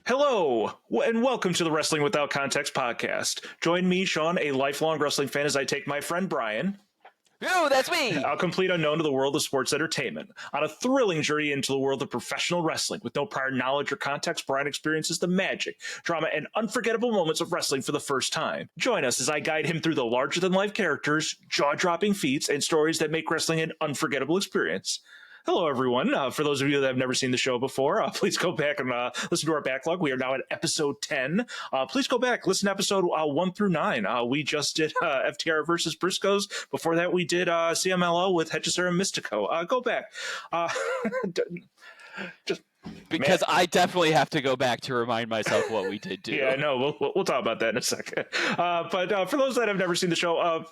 Hello, and welcome to the Wrestling Without Context podcast. Join me, Sean, a lifelong wrestling fan, as I take my friend Brian, Yo, that's me! a complete unknown to the world of sports entertainment, on a thrilling journey into the world of professional wrestling. With no prior knowledge or context, Brian experiences the magic, drama, and unforgettable moments of wrestling for the first time. Join us as I guide him through the larger-than-life characters, jaw-dropping feats, and stories that make wrestling an unforgettable experience. Hello, everyone. For those of you that have never seen the show before, please go back and listen to our backlog. We are now at episode 10. Please go back, listen to episode 1 through 9. We just did FTR versus Briscoes. Before that, we did CMLL with Hechicera and Mystico. Go back. Because I definitely have to go back to remind myself what we did do. Yeah, I know. We'll talk about that in a second. But for those that have never seen the show,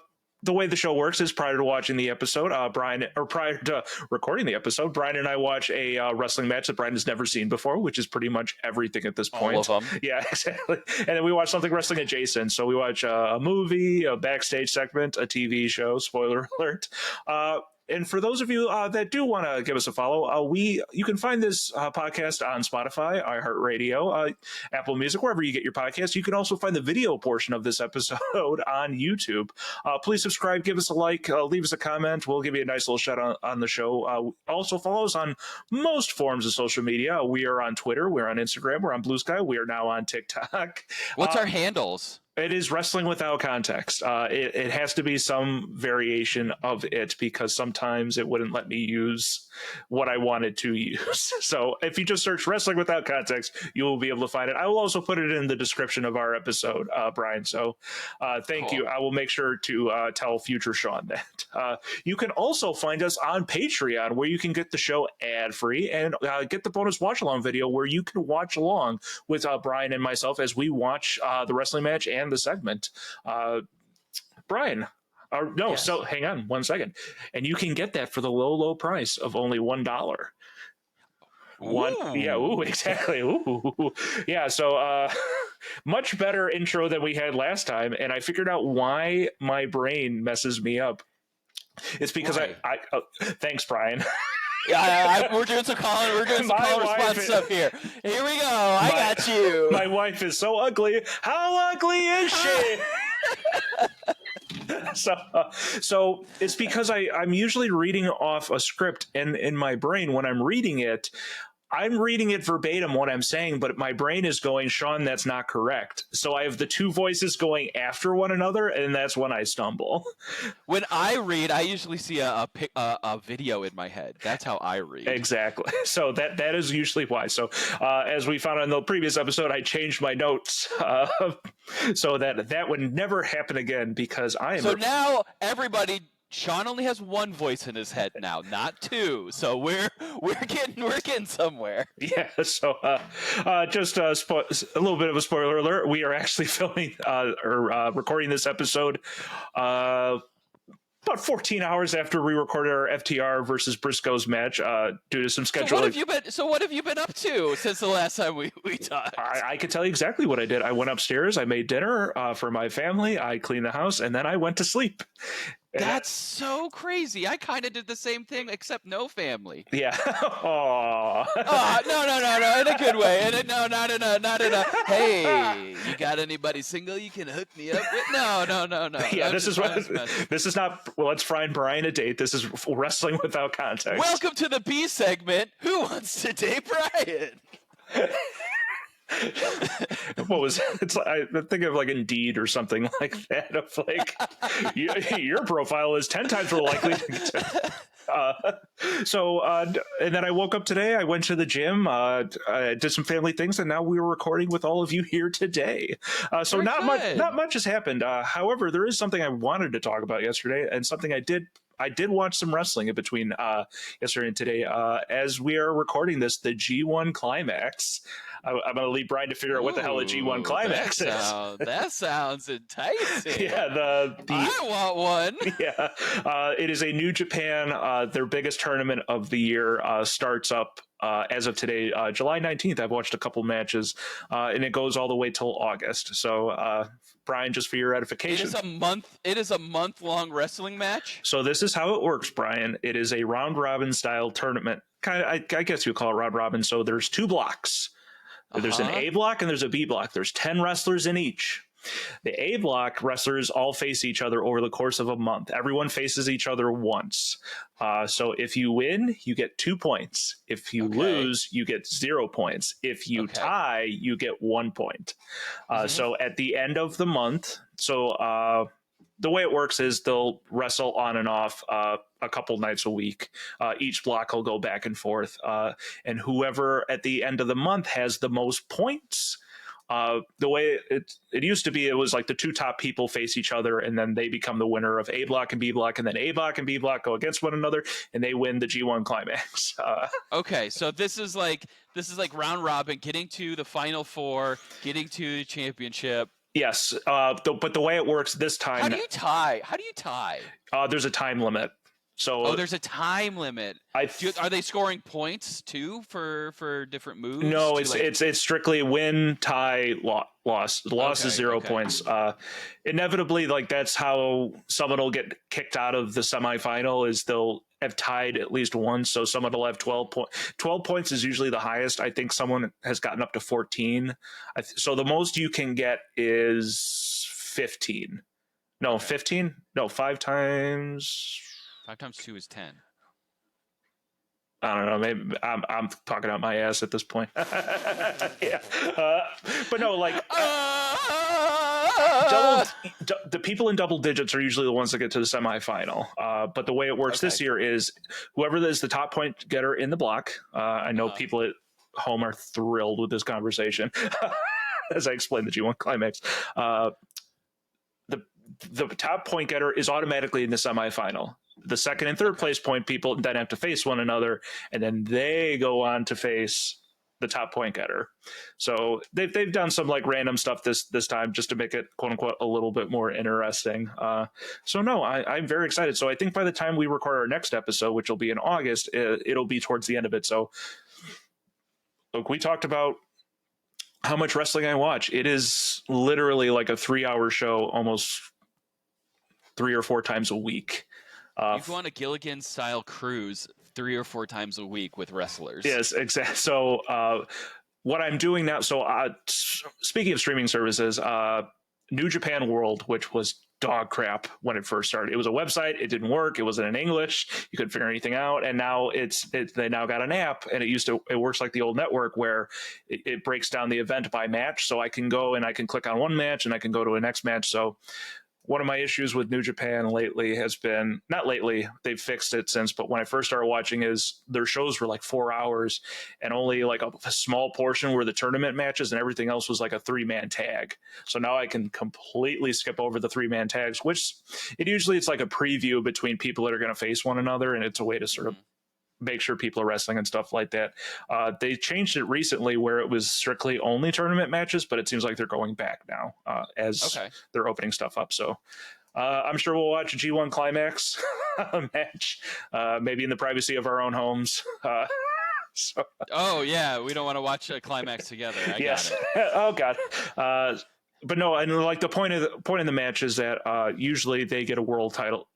the way the show works is prior to watching the episode, prior to recording the episode, Brian and I watch a wrestling match that Brian has never seen before, which is pretty much everything at this point. All of them. Yeah, exactly. And then we watch something wrestling adjacent. So we watch a movie, a backstage segment, a TV show, spoiler alert. And for those of you that do want to give us a follow, you can find this podcast on Spotify, iHeartRadio, Apple Music, wherever you get your podcasts. You can also find the video portion of this episode on YouTube. Please subscribe, give us a like, leave us a comment. We'll give you a nice little shout out on the show. Also follow us on most forms of social media. We are on Twitter, we're on Instagram, we're on Blue Sky, we are now on TikTok. What's our handles? It is Wrestling Without Context. It has to be some variation of it because sometimes it wouldn't let me use what I wanted to use. So if you just search Wrestling Without Context, you will be able to find it. I will also put it in the description of our episode, Brian. So thank you. I will make sure to tell future Sean that. You can also find us on Patreon, where you can get the show ad-free and get the bonus watch-along video where you can watch along with Brian and myself as we watch the wrestling match and the segment. Brian, yes. So hang on one second. And you can get that for the low price of only $1. Exactly. Ooh. Yeah, so much better intro than we had last time, and I figured out why my brain messes me up. It's because I thanks, Brian. We're doing some call response stuff here. Here we go. I got you. My wife is so ugly. How ugly is she? So it's because I'm usually reading off a script, and in my brain, when I'm reading it verbatim what I'm saying, but my brain is going, Sean, that's not correct. So I have the two voices going after one another, and that's when I stumble. When I read, I usually see a video in my head. That's how I read. Exactly. So that is usually why. So as we found on the previous episode, I changed my notes so that would never happen again because I am. So now everybody. Sean only has one voice in his head now, not two. So we're getting somewhere. Yeah. So just a little bit of a spoiler alert: we are actually filming or recording this episode about 14 hours after we recorded our FTR versus Briscoes match due to some scheduling. So what have you been up to since the last time we talked? I can tell you exactly what I did. I went upstairs, I made dinner for my family, I cleaned the house, and then I went to sleep. That's so crazy. I kind of did the same thing, except no family. Yeah. Aww. No, in a good way. Not in a. Hey, you got anybody single you can hook me up with? No. Yeah, this is not. Well, let's find Brian a date. This is Wrestling Without Context. Welcome to the B segment. Who wants to date Brian? What was it's like, I think of like Indeed or something like that of like your profile is 10 times more likely to and then I woke up today, I went to the gym, I did some family things, and now we were recording with all of you here today. So not much has happened. However, there is something I wanted to talk about yesterday, and something I did watch some wrestling in between yesterday and today. As we are recording this, the G1 Climax. I'm going to leave Brian to figure out what the hell a G1 Climax is. That sounds enticing. Yeah, I want one. Yeah, it is a New Japan. Their biggest tournament of the year starts up as of today, July 19th. I've watched a couple matches, and it goes all the way till August. So, Brian, just for your edification, it is a month-long wrestling match. So this is how it works, Brian. It is a round-robin style tournament. I guess you call it round-robin. So there's two blocks. There's an A block and there's a B block. There's 10 wrestlers in each. The A block wrestlers all face each other over the course of a month. Everyone faces each other once. So if you win, you get 2 points. If you lose, you get 0 points. If you tie, you get 1 point. So at the end of the month, the way it works is they'll wrestle on and off a couple nights a week. Each block will go back and forth. And whoever at the end of the month has the most points, the way it used to be, it was like the 2 top people face each other, and then they become the winner of A block and B block, and then A block and B block go against one another, and they win the G1 Climax. Okay, so this is like round robin, getting to the final 4, getting to the championship. Yes, but the way it works this time, how do you tie? There's a time limit. So there's a time limit. Are they scoring points too for different moves? No, it's strictly win, tie, loss. The loss is 0 points. Inevitably, like that's how someone will get kicked out of the semifinal, is they'll have tied at least once. So someone will have 12 points. 12 points is usually the highest. I think someone has gotten up to 14. So the most you can get is 15. No, 15? No, 5 times. 5 times 2 is 10. I don't know. Maybe I'm talking out my ass at this point. Yeah, but no, like the people in double digits are usually the ones that get to the semifinal. But the way it works this year is whoever is the top point getter in the block. I know people at home are thrilled with this conversation as I explain the G1 Climax. The top point getter is automatically in the semifinal. The second and third place point people then have to face one another, and then they go on to face the top point getter. So they've done some like random stuff this time just to make it quote unquote a little bit more interesting. So no, I'm very excited. So I think by the time we record our next episode, which will be in August, it'll be towards the end of it. So look, we talked about how much wrestling I watch. It is literally like a 3-hour show, almost 3 or 4 times a week. You go on a Gilligan-style cruise 3 or 4 times a week with wrestlers. Yes, exactly. So what I'm doing now, speaking of streaming services, New Japan World, which was dog crap when it first started. It was a website. It didn't work. It wasn't in English. You couldn't figure anything out. And now they now got an app, and it works like the old network where it breaks down the event by match. So I can go and I can click on one match and I can go to a next match. So one of my issues with New Japan lately has been, not lately, they've fixed it since, but when I first started watching, is their shows were like 4 hours and only like a small portion were the tournament matches, and everything else was like a 3-man tag. So now I can completely skip over the 3-man tags, which it's like a preview between people that are going to face one another, and it's a way to sort of make sure people are wrestling and stuff like that. They changed it recently where it was strictly only tournament matches, but it seems like they're going back now as they're opening stuff up. So I'm sure we'll watch a G1 Climax match, maybe in the privacy of our own homes. Oh yeah, we don't want to watch a Climax together. I got it. Oh God. But no, and like the point of the match is that usually they get a world title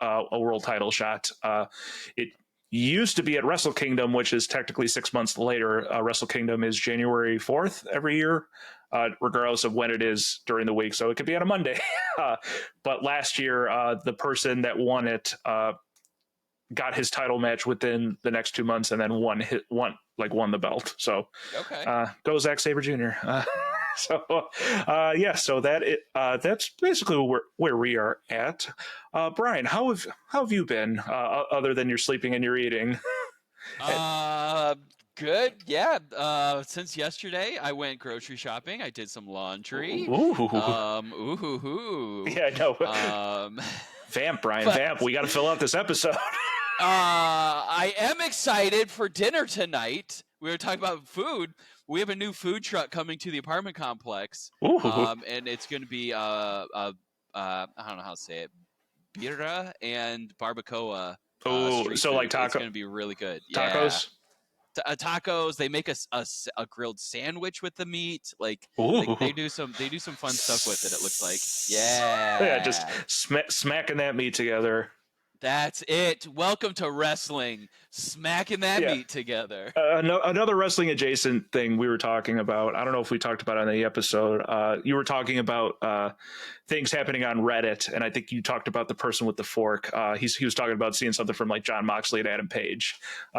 shot. It used to be at Wrestle Kingdom, which is technically 6 months later. Wrestle Kingdom is January 4th every year, regardless of when it is during the week. So it could be on a Monday. But last year, the person that won it got his title match within the next 2 months, and then won the belt. So go Zack Sabre Jr. So that's basically where we are at. Brian, how have you been other than your sleeping and your eating? Good. Yeah. Since yesterday, I went grocery shopping. I did some laundry. Ooh. Yeah, no. Vamp, Brian. Vamp. We got to fill out this episode. I am excited for dinner tonight. We were talking about food. We have a new food truck coming to the apartment complex. And it's going to be I don't know how to say it, birra and barbacoa. Oh, so like taco. It's going to be really good. Tacos. Yeah. Tacos. They make a grilled sandwich with the meat. Like they do some fun stuff with it. It looks like. Yeah. Yeah, just smacking that meat together. That's it. Welcome to wrestling. Smacking that meat together. Another wrestling adjacent thing we were talking about. I don't know if we talked about it on the episode. You were talking about things happening on Reddit, and I think you talked about the person with the fork. He was talking about seeing something from like John Moxley and Adam Page,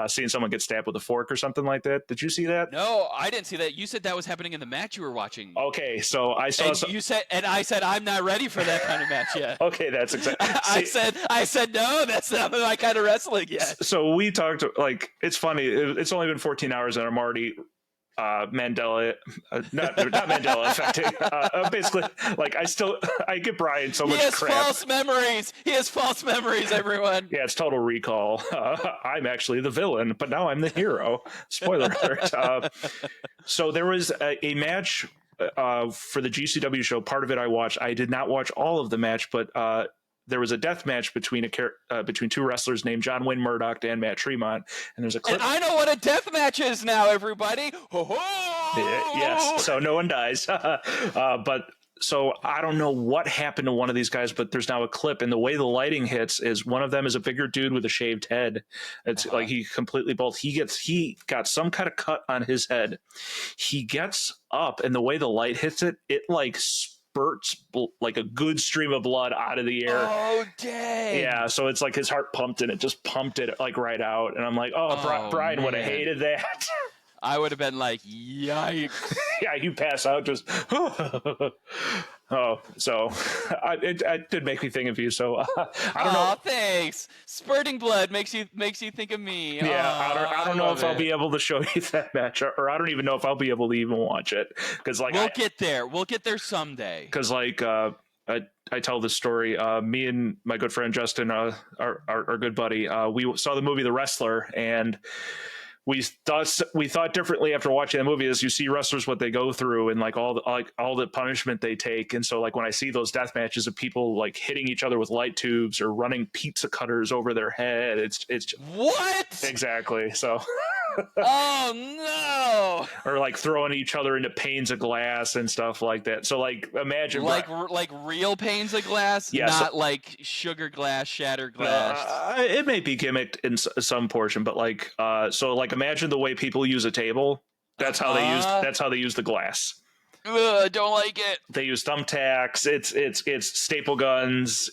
seeing someone get stabbed with a fork or something like that. Did you see that? No, I didn't see that. You said that was happening in the match you were watching. Okay, so I saw. You said, and I said I'm not ready for that kind of match yet. Okay, that's exactly. I said no, that's not my kind of wrestling yet. So we talked. Like, it's funny. It's only been 14 hours, and I'm already Mandela, not Mandela affecting. Basically, like I get Brian so much crap. He has false memories, everyone. Yeah, it's Total Recall. I'm actually the villain, but now I'm the hero. Spoiler alert. So there was a match for the GCW show. Part of it I watched. I did not watch all of the match, but there was a death match between two wrestlers named John Wayne Murdoch and Matt Tremont, and there's a clip. And I know what a death match is now, everybody. Ho-ho! Yes, so no one dies. But so I don't know what happened to one of these guys, but there's now a clip, and the way the lighting hits is one of them is a bigger dude with a shaved head. It's like he completely bald. He got some kind of cut on his head. He gets up, and the way the light hits it, it like spurts like a good stream of blood out of the air. Oh, dang. Yeah, so it's like his heart pumped and it just pumped it like right out. And I'm like, Brian would have hated that. I would have been like, yikes. Yeah, you pass out just. Oh, so it did make me think of you. So I don't know. Thanks. Spurting blood makes you think of me. Yeah, I don't know if I'll be able to show you that match, or I don't even know if I'll be able to even watch it, because like we'll get there. We'll get there someday. Because like I tell this story. Me and my good friend Justin, our good buddy, we saw the movie The Wrestler, and we thought differently after watching the movie. As you see wrestlers, what they go through, and like all the punishment they take. And so like when I see those death matches of people like hitting each other with light tubes or running pizza cutters over their head, it's what exactly. So oh no, or like throwing each other into panes of glass and stuff like that. So like imagine like real panes of glass, not like sugar glass, shattered glass. It may be gimmicked in some portion, but like so like imagine the way people use a table. That's how they use the glass. Don't like it. They use thumbtacks. It's staple guns.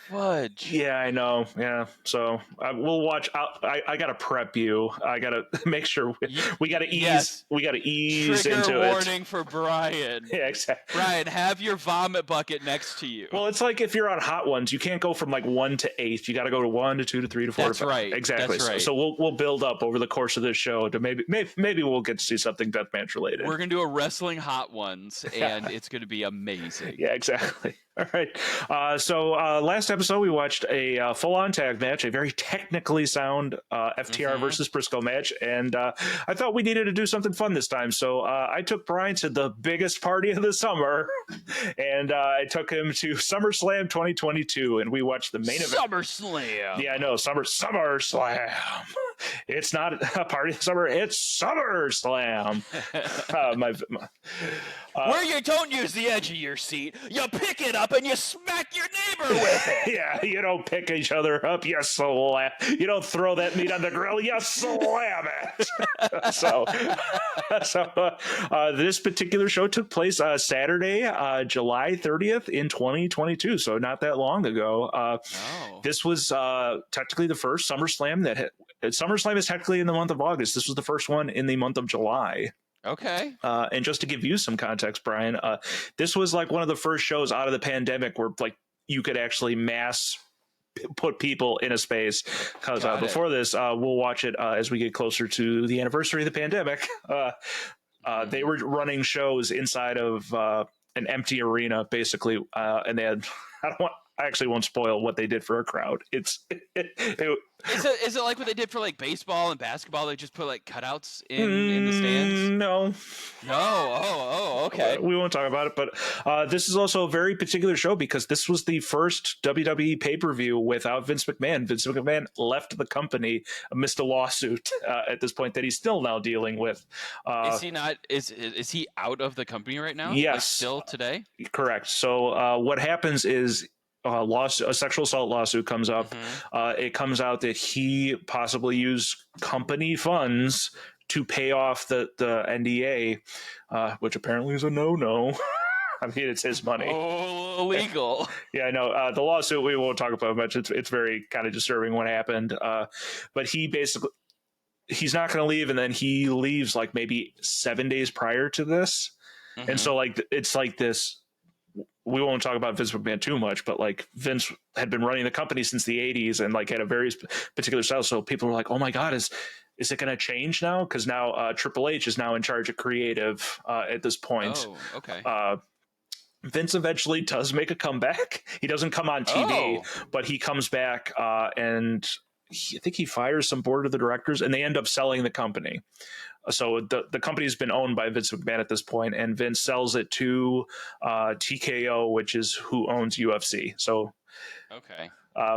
Fudge. Yeah, I know. Yeah, so we'll watch. I gotta prep you. I gotta make sure we gotta ease. Yes. We gotta ease Trigger into it. warning for Brian. Yeah, exactly. Brian, have your vomit bucket next to you. Well, it's like if you're on Hot Ones, you can't go from like 1 to 8. You got to go to 1 to 2 to 3 to 4 That's to 5. Right. Exactly. That's right. So we'll build up over the course of this show to maybe we'll get to see something deathmatch related. We're gonna do a wrestling Hot Ones, and it's gonna be amazing. Yeah, exactly. All right. So last episode, we watched a full-on tag match, a very technically sound FTR versus Briscoe match. And I thought we needed to do something fun this time. So I took Brian to the biggest party of the summer, and I took him to SummerSlam 2022, and we watched the main event. SummerSlam. Yeah, I know. SummerSlam. It's not a party of summer. It's SummerSlam. Where you don't use the edge of your seat, you pick it up and you smack your neighbor with it. Yeah, you don't pick each other up, you slam. You don't throw that meat on the grill, you slam it. So this particular show took place Saturday, July 30th in 2022. So not that long ago. This was technically the first SummerSlam SummerSlam is technically in the month of August. This was the first one in the month of July. Okay. And just to give you some context, Brian, this was like one of the first shows out of the pandemic where like you could actually mass put people in a space. Because before this, we'll watch it as we get closer to the anniversary of the pandemic. They were running shows inside of an empty arena, basically, and they had. I actually won't spoil what they did for a crowd. Is it like what they did for like baseball and basketball? They just put like cutouts in the stands? No. Okay. We won't talk about it, but this is also a very particular show because this was the first WWE pay-per-view without Vince McMahon. Vince McMahon left the company amidst a lawsuit at this point that he's still now dealing with. Is he not? Is he out of the company right now? Yes. Like still today? Correct. So what happens is a sexual assault lawsuit comes up. Mm-hmm. It comes out that he possibly used company funds to pay off the NDA, which apparently is a no. I mean, it's his money. Oh, illegal. Yeah, I know. The lawsuit, we won't talk about much. It's very kind of disturbing what happened. But he's not going to leave, and then he leaves like maybe 7 days prior to this. Mm-hmm. And so like it's like this. We won't talk about Vince McMahon too much, but like Vince had been running the company since the 80s and like had a very particular style. So people were like, oh my God, is it going to change now? Because now Triple H is now in charge of creative at this point. Oh, okay. Vince eventually does make a comeback. He doesn't come on TV, but he comes back and I think he fires some board of the directors and they end up selling the company. So the company's been owned by Vince McMahon at this point, and Vince sells it to TKO, which is who owns UFC. So okay.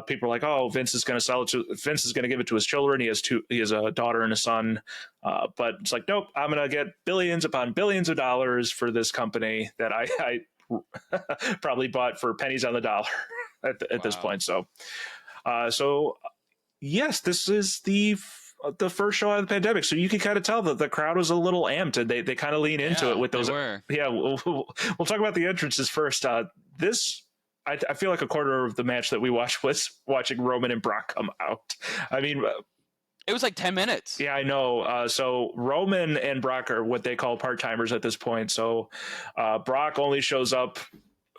People are like, "Oh, Vince is going to sell it to. Vince is going to give it to his children. He has a daughter and a son." But it's like, nope. I'm going to get billions upon billions of dollars for this company that I probably bought for pennies on the dollar at this point. So yes, this is the first show out of the pandemic, so you can kind of tell that the crowd was a little amped, and they kind of lean into it with those. Yeah, we'll talk about the entrances first. This. I feel like a quarter of the match that we watched was watching Roman and Brock come out. I mean, it was like 10 minutes. Yeah, I know. So Roman and Brock are what they call part-timers at this point. So Brock only shows up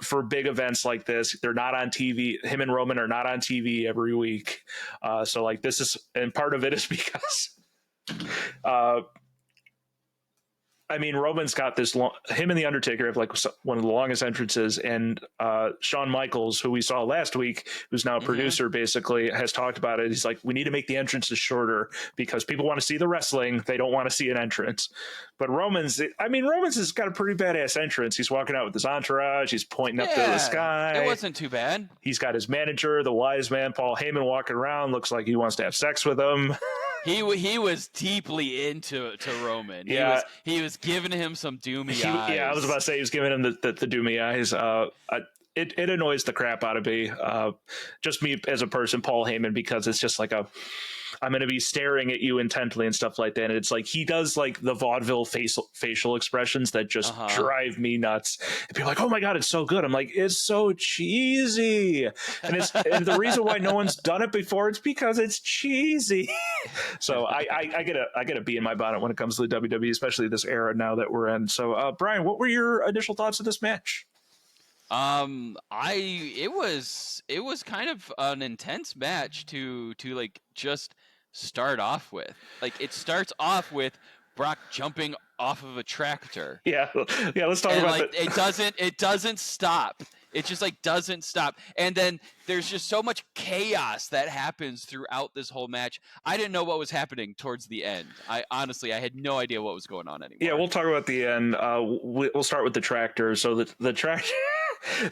for big events like this. They're not on TV. Him and Roman are not on TV every week. So like this is, and part of it is because I mean, Roman's got this him and The Undertaker have like one of the longest entrances, and Shawn Michaels, who we saw last week, who's now a producer, basically has talked about it. He's like, we need to make the entrances shorter because people want to see the wrestling. They don't want to see an entrance. But Roman's has got a pretty badass entrance. He's walking out with his entourage. He's pointing up to the sky. It wasn't too bad. He's got his manager, the wise man, Paul Heyman, walking around. Looks like he wants to have sex with him. He was deeply into Roman. Yeah. He was giving him some doomy eyes. Yeah, I was about to say he was giving him the doomy eyes. It annoys the crap out of me. Just me as a person, Paul Heyman, because it's just like I'm going to be staring at you intently and stuff like that. And it's like he does like the vaudeville facial expressions that just drive me nuts. And people are like, oh my God, it's so good. I'm like, it's so cheesy. And the reason why no one's done it before, it's because it's cheesy. So I get a bee in my bonnet when it comes to the WWE, especially this era now that we're in. So Brian, what were your initial thoughts of this match? It was kind of an intense match to like just start off with. Like it starts off with Brock jumping off of a tractor. Yeah, let's talk about that. It doesn't stop. It just like doesn't stop. And then there's just so much chaos that happens throughout this whole match. I didn't know what was happening towards the end. I had no idea what was going on anymore. Yeah, we'll talk about the end. We'll start with the tractor. So the tractor.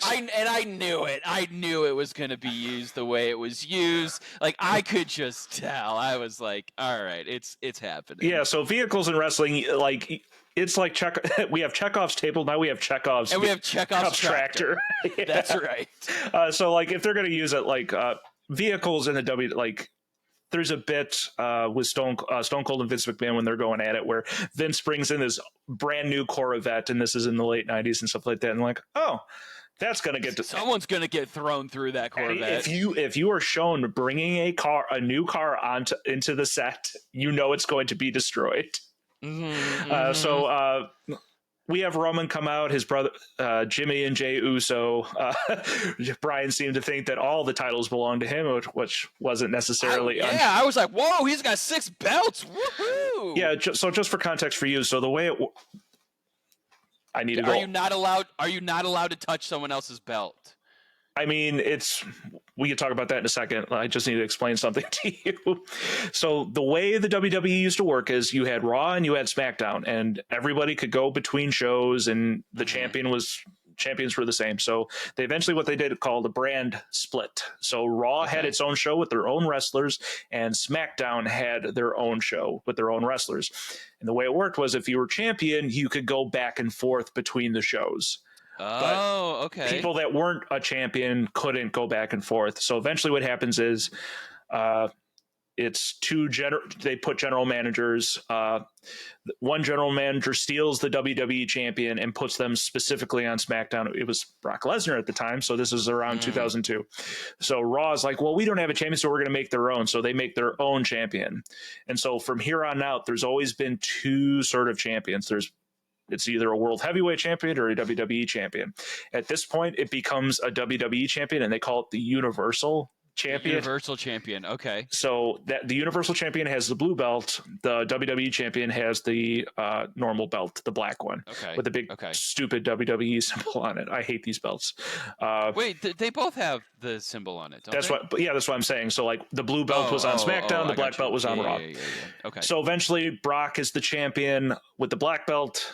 I knew it. I knew it was going to be used the way it was used. Like I could just tell. I was like, all right, it's happening. Yeah. So vehicles in wrestling, like it's like we have Chekhov's table. Now we have Chekhov's. And we have Chekhov's tractor. Yeah. That's right. So like if they're going to use it, like vehicles in the like. There's a bit with Stone Cold and Vince McMahon when they're going at it where Vince brings in this brand new Corvette, and this is in the late 90s and stuff like that. And like, oh, that's going to get someone's going to get thrown through that Corvette. If you are shown bringing a new car into the set, you know it's going to be destroyed. So we have Roman come out, his brother Jimmy and Jey Uso. Brian seemed to think that all the titles belonged to him, which wasn't necessarily. I was like, whoa, he's got 6 belts. Woohoo! Yeah. So just for context for you, so the way I need to go. Are you not allowed to touch someone else's belt? I mean, we could talk about that in a second. I just need to explain something to you. So the way the WWE used to work is you had Raw and you had SmackDown, and everybody could go between shows, and the champions were the same. So they eventually, what they did called a brand split. So Raw had its own show with their own wrestlers, and SmackDown had their own show with their own wrestlers. And the way it worked was if you were champion, you could go back and forth between the shows. But Oh, okay. people that weren't a champion couldn't go back and forth. So eventually what happens is it's they put general managers. One general manager steals the WWE champion and puts them specifically on SmackDown. It was Brock Lesnar at the time, so this is around 2002. So Raw is like, well, we don't have a champion, so we're going to make their own. So they make their own champion. And so from here on out, there's always been two sort of champions. It's either a world heavyweight champion or a WWE champion. At this point, it becomes a WWE champion, and they call it the Universal Champion. Universal Champion. Okay. So that the Universal Champion has the blue belt, the WWE Champion has the normal belt, the black one, with the big stupid WWE symbol on it. I hate these belts. Wait, they both have the symbol on it. That's what I'm saying. So like the blue belt was on SmackDown, the black belt was on Raw. Yeah. Okay. So eventually, Brock is the champion with the black belt.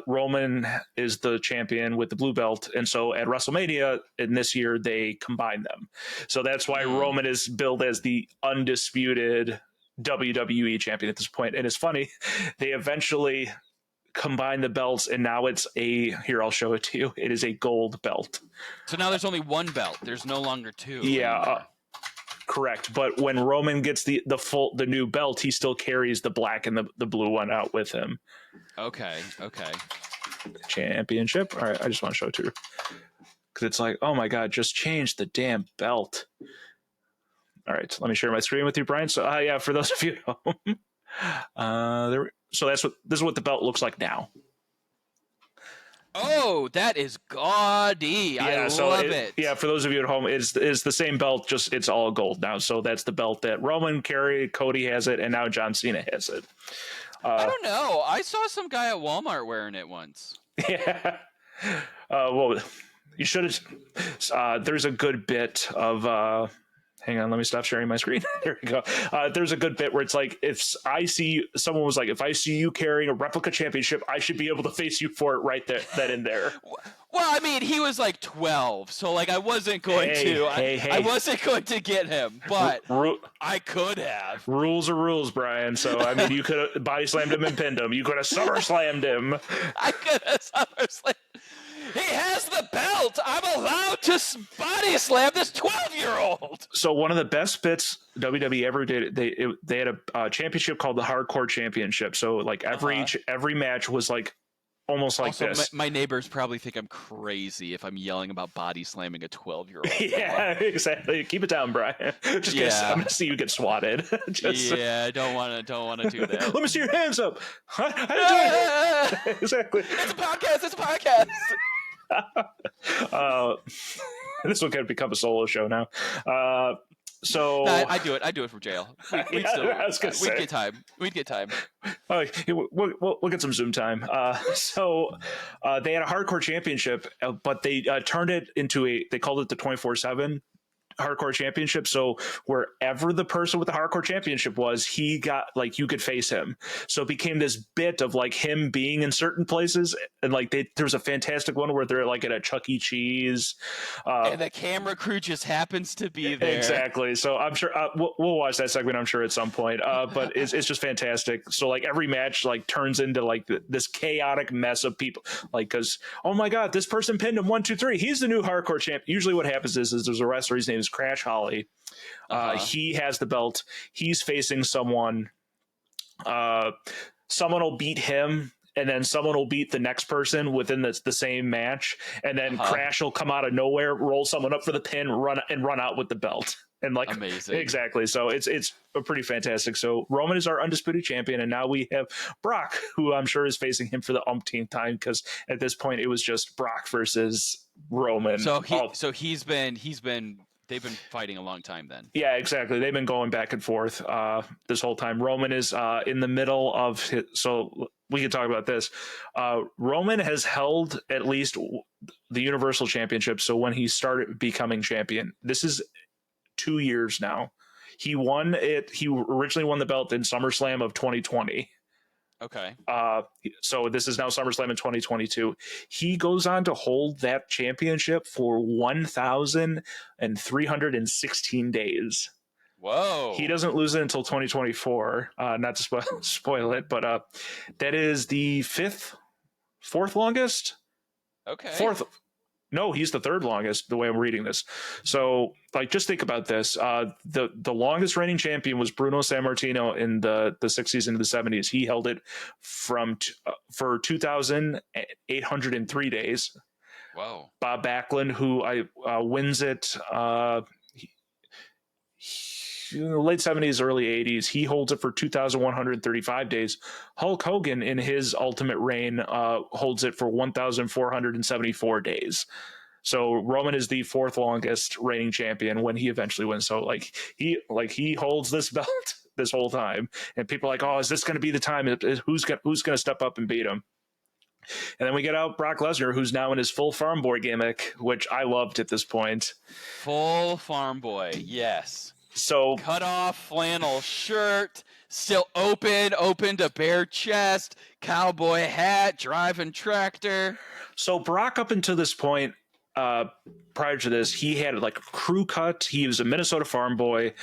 Roman is the champion with the blue belt, and so at WrestleMania in this year they combine them. So that's why Roman is billed as the undisputed WWE champion at this point. And it's funny, they eventually combine the belts, and now it's here, I'll show it to you. It is a gold belt. So now there's only one belt. There's no longer two. Yeah, correct. But when Roman gets the new belt, he still carries the black and the blue one out with him. Okay. Championship. All right, I just want to show it to you. Because it's like, oh my God, just change the damn belt. All right, let me share my screen with you, Brian. So, yeah, for those of you at home, so this is what the belt looks like now. Oh, that is gaudy. I love it. Yeah, for those of you at home, it's the same belt, just it's all gold now. So that's the belt that Roman carried, Cody has it, and now John Cena has it. I don't know. I saw some guy at Walmart wearing it once. Yeah. Well, you should have. There's a good bit of. Hang on, let me stop sharing my screen. There we go. There's a good bit where it's like, if I see someone was like, if I see you carrying a replica championship, I should be able to face you for it right there, then and there. Well, I mean, he was like 12, so like I wasn't going to. I wasn't going to get him, but I could have. Rules are rules, Brian. So I mean, you could have body slammed him and pinned him. You could have SummerSlammed him. I could have SummerSlammed. He has the belt. I'm allowed to body slam this 12-year-old. So one of the best bits WWE ever did, they had a championship called the Hardcore Championship. So like every match was like almost like also, this. My neighbors probably think I'm crazy if I'm yelling about body slamming a 12-year-old. Yeah, exactly. Keep it down, Brian. I'm gonna see you get swatted. I don't want to do that. Let me see your hands up. Exactly. It's a podcast. This one could become a solo show now. So I do it from jail. We'd get time. Oh, we'll get some Zoom time. They had a Hardcore Championship, but they turned it into they called it the 24/7 Hardcore Championship. So wherever the person with the Hardcore Championship was, he got like, you could face him. So it became this bit of like him being in certain places, and like there's a fantastic one where they're like at a Chuck E. Cheese, and the camera crew just happens to be there. Exactly. So I'm sure we'll watch that segment, I'm sure, at some point. But it's just fantastic. So like every match like turns into like this chaotic mess of people, like, because oh my God, this person pinned him 1, 2, 3. He's the new Hardcore champ. Usually what happens is there's a wrestler. His name is Crash Holly. He has the belt. He's facing someone. Someone will beat him, and then someone will beat the next person within the same match, and then Crash will come out of nowhere, roll someone up for the pin, run out with the belt. And like, amazing. Exactly. So it's pretty fantastic. So Roman is our undisputed champion, and now we have Brock, who I'm sure is facing him for the umpteenth time, because at this point it was just Brock versus Roman. So he's been they've been fighting a long time then. Yeah, exactly. They've been going back and forth this whole time. Roman is in the middle of his, so we can talk about this. Roman has held at least the Universal Championship. So when he started becoming champion, this is 2 years now. He won it. He originally won the belt in SummerSlam of 2020. Okay. So this is now SummerSlam in 2022. He goes on to hold that championship for 1,316 days. Whoa. He doesn't lose it until 2024. Not to spoil it, but that is the fourth longest Okay. Fourth. No, he's the third longest, the way I'm reading this. So, like, just think about this. The longest reigning champion was Bruno Sammartino in the 60s into the 70s. He held it for 2,803 days. Whoa. Bob Backlund, who wins it in the late 70s, early 80s, he holds it for 2,135 days. Hulk Hogan, in his ultimate reign, holds it for 1,474 days. So Roman is the fourth longest reigning champion when he eventually wins. So he holds this belt this whole time, and people are like, oh, is this going to be the time? Who's going to step up and beat him? And then we get out Brock Lesnar, who's now in his full farm boy gimmick, which I loved at this point. Full farm boy, yes. So cut off flannel shirt, still open to bare chest, cowboy hat, driving tractor. So Brock, up until this point, prior to this, he had like a crew cut. He was a Minnesota farm boy,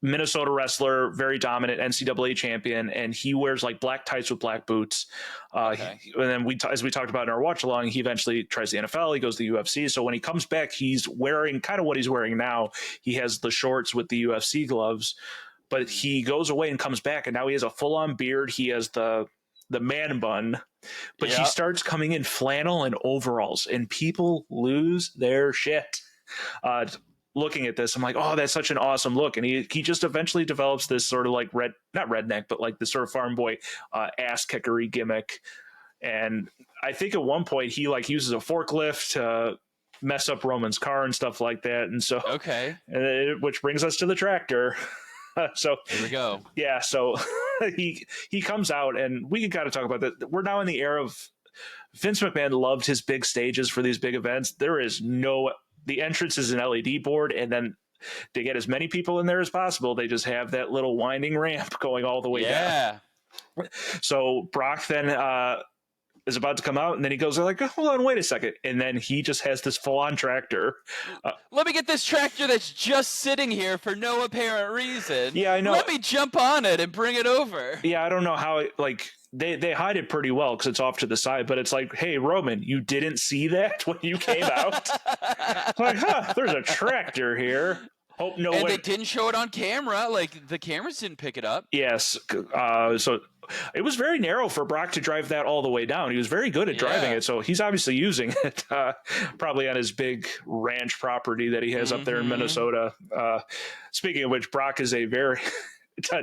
Minnesota wrestler, very dominant NCAA champion, and he wears like black tights with black boots. And then as we talked about in our watch along, he eventually tries the NFL. He goes to the UFC. So when he comes back, he's wearing kind of what he's wearing now. He has the shorts with the UFC gloves, but he goes away and comes back, and now he has a full on beard. He has the man bun, but he starts coming in flannel and overalls, and people lose their shit. Looking at this, I'm like, oh, that's such an awesome look. And he just eventually develops this sort of like not redneck, but like this sort of farm boy ass kickery gimmick. And I think at one point he like uses a forklift to mess up Roman's car and stuff like that. And so, which brings us to the tractor. So here we go. Yeah. So he comes out, and we can kind of talk about that. We're now in the era of Vince McMahon loved his big stages for these big events. The entrance is an LED board, and then to get as many people in there as possible, they just have that little winding ramp going all the way down. So Brock then is about to come out, and then he goes like, hold on, wait a second. And then he just has this full-on tractor. Let me get this tractor that's just sitting here for no apparent reason. Yeah, I know. Let me jump on it and bring it over. Yeah, I don't know how it, like, they hide it pretty well because it's off to the side, but it's like, hey, Roman, you didn't see that when you came out? Like, there's a tractor here. Hope no and way. they didn't show it on camera. Like, the cameras didn't pick it up. Yes. So it was very narrow for Brock to drive that all the way down. He was very good at driving it, so he's obviously using it, probably on his big ranch property that he has up there in Minnesota. Speaking of which, Brock is a very...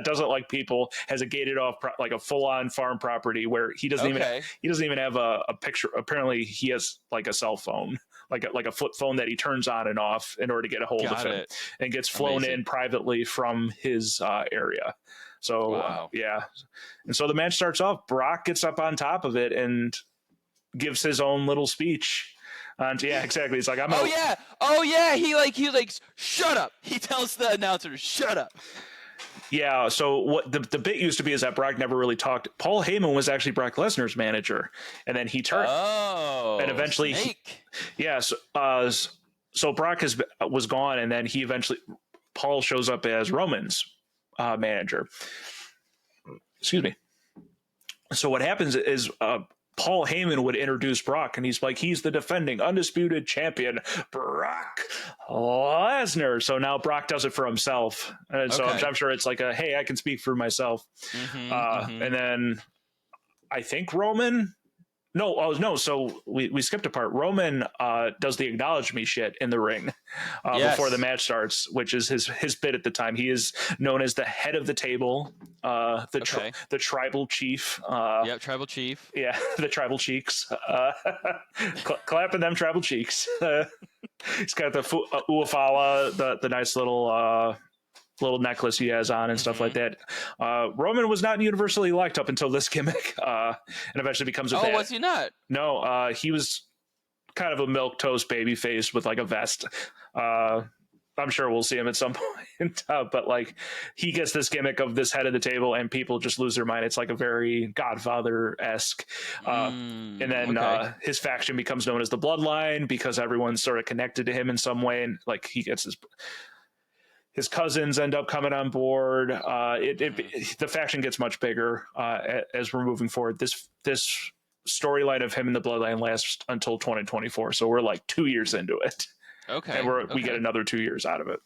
doesn't like people, has a gated off like a full-on farm property where he doesn't even have a picture. Apparently he has like a cell phone, like a flip phone that he turns on and off in order to get a hold of him, and gets flown in privately from his area. So and so the match starts off. Brock gets up on top of it and gives his own little speech. Exactly. It's like, he like shut up. He tells the announcer, shut up. Yeah, so what the bit used to be is that Brock never really talked. Paul Heyman was actually Brock Lesnar's manager, and then he turned. And eventually, so Brock was gone, and then Paul shows up as Roman's manager. Excuse me. So what happens is Paul Heyman would introduce Brock, and he's the defending undisputed champion, Brock Lesnar. So now Brock does it for himself. And so I'm sure it's like hey, I can speak for myself. And then I think Roman... No. So we skipped a part. Roman does the acknowledge me shit in the ring before the match starts, which is his bit at the time. He is known as the head of the table, the tribal chief. Tribal chief. Yeah, the tribal cheeks. Clapping them tribal cheeks. He's got the uafala, the nice little necklace he has on and stuff like that. Roman was not universally liked up until this gimmick, and eventually becomes a was he not? No, he was kind of a milquetoast baby face with like a vest. I'm sure we'll see him at some point, but like he gets this gimmick of this head of the table, and people just lose their mind. It's like a very Godfather-esque. And then his faction becomes known as the Bloodline because everyone's sort of connected to him in some way, and like he gets his cousins end up coming on board. The faction gets much bigger as we're moving forward. This storyline of him in the Bloodline lasts until 2024. So we're like 2 years into it. Okay. And we get another 2 years out of it.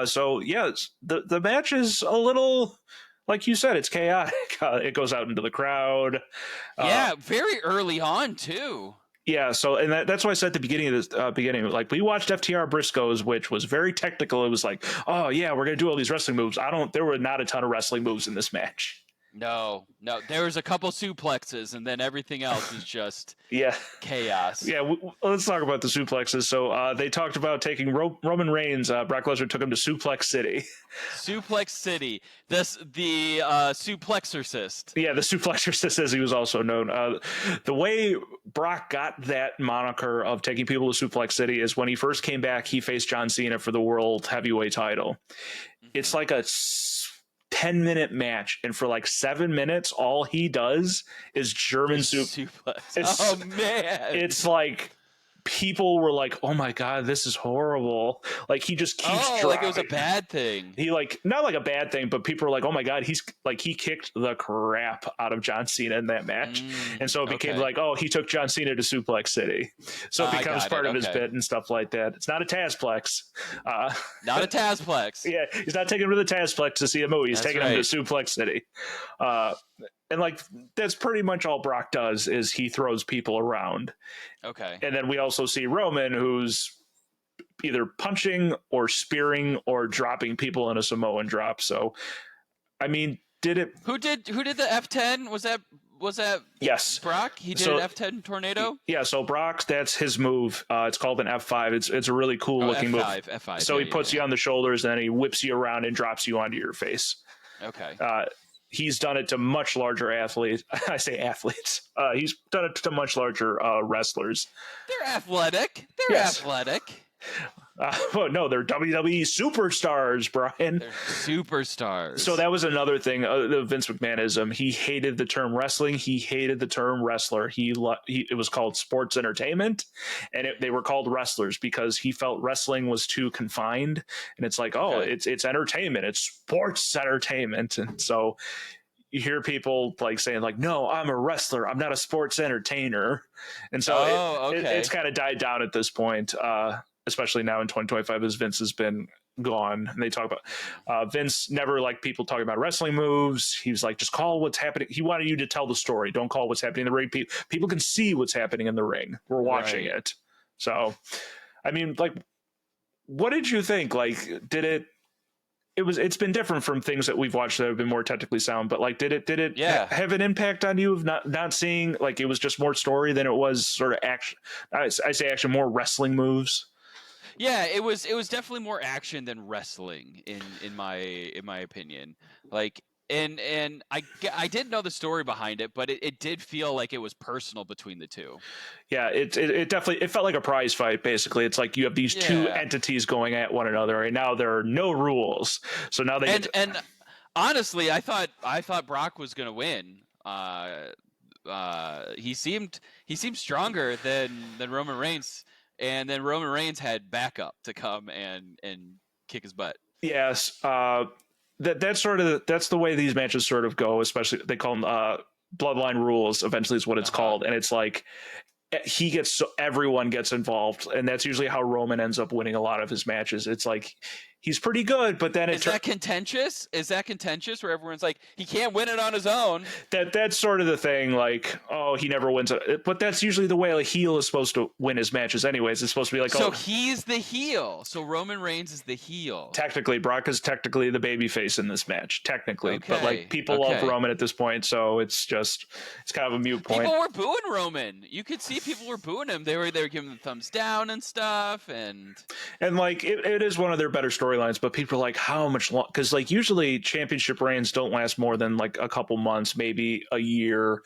So yeah, the match is a little, like you said, it's chaotic. It goes out into the crowd. Yeah, very early on too. Yeah, so and that's why I said at the beginning of this like we watched FTR Briscoes, which was very technical. It was like, oh yeah, we're gonna do all these wrestling moves. There were not a ton of wrestling moves in this match. No, there was a couple suplexes, and then everything else was just chaos. Yeah, let's talk about the suplexes. So they talked about taking Roman Reigns. Brock Lesnar took him to Suplex City. Suplex City. The suplexorcist. Yeah, the suplexorcist, as he was also known. The way Brock got that moniker of taking people to Suplex City is when he first came back, he faced John Cena for the World Heavyweight title. Mm-hmm. It's like a 10-minute match, and for like 7 minutes all he does is German suplex. Oh man, it's like people were like, oh my god, this is horrible. Like he just keeps dropping. Like it was a bad thing. He like, not like a bad thing, but people were like, oh my god, he's like, he kicked the crap out of John Cena in that match. And so it became like, oh, he took John Cena to Suplex City, so it becomes part of his bit and stuff like that. It's not a Tazplex. Not a Tazplex. Yeah, he's not taking him to the Tazplex to see a movie. He's taking him to Suplex City. And like that's pretty much all Brock does, is he throws people around. Okay. And then we also see Roman, who's either punching or spearing or dropping people in a Samoan drop. So, I mean, Who did the F10? Was that yes, Brock? He did an F10 tornado. Yeah. So Brock, that's his move. It's called an F5. It's a really cool looking move. F5. So he puts you on the shoulders, and then he whips you around and drops you onto your face. Okay. He's done it to much larger athletes. I say athletes. He's done it to much larger wrestlers. They're athletic. They're athletic. No, they're WWE superstars, Brian. They're superstars. So that was another thing. The Vince McMahonism. He hated the term wrestling. He hated the term wrestler. It was called sports entertainment, and they were called wrestlers because he felt wrestling was too confined. And it's like, it's entertainment. It's sports entertainment. And so you hear people like saying like, no, I'm a wrestler. I'm not a sports entertainer. And so it's kind of died down at this point. Especially now in 2025, as Vince has been gone. And they talk about Vince never liked people talking about wrestling moves. He was like, just call what's happening. He wanted you to tell the story. Don't call what's happening in the ring. People can see what's happening in the ring. We're watching it. So, I mean, like, what did you think? Like, it's been different from things that we've watched that have been more technically sound, but like, did it have an impact on you of not seeing, like, it was just more story than it was sort of action? I say action, more wrestling moves. Yeah, it was definitely more action than wrestling in my opinion. Like, and I did know the story behind it, but it did feel like it was personal between the two. Yeah, it definitely, it felt like a prize fight. Basically, it's like you have these two entities going at one another, and now there are no rules. So now and honestly, I thought Brock was going to win. He seemed stronger than Roman Reigns. And then Roman Reigns had backup to come and kick his butt. Yes, that's the way these matches sort of go. Especially they call them Bloodline rules. Eventually, is what it's called, and it's like everyone gets involved, and that's usually how Roman ends up winning a lot of his matches. It's like he's pretty good, but then is that contentious? Is that contentious where everyone's like, he can't win it on his own? That's sort of the thing. Like, oh, he never wins it, but that's usually the way a heel is supposed to win his matches. Anyways, it's supposed to be like, so he's the heel. So Roman Reigns is the heel. Technically, Brock is technically the baby face in this match. Technically, but like people love Roman at this point, so it's kind of a moot point. People were booing Roman. You could see people were booing him. They were giving him thumbs down and stuff, and like it is one of their better storylines, but people are like, how much long? Because like usually championship reigns don't last more than like a couple months, maybe a year,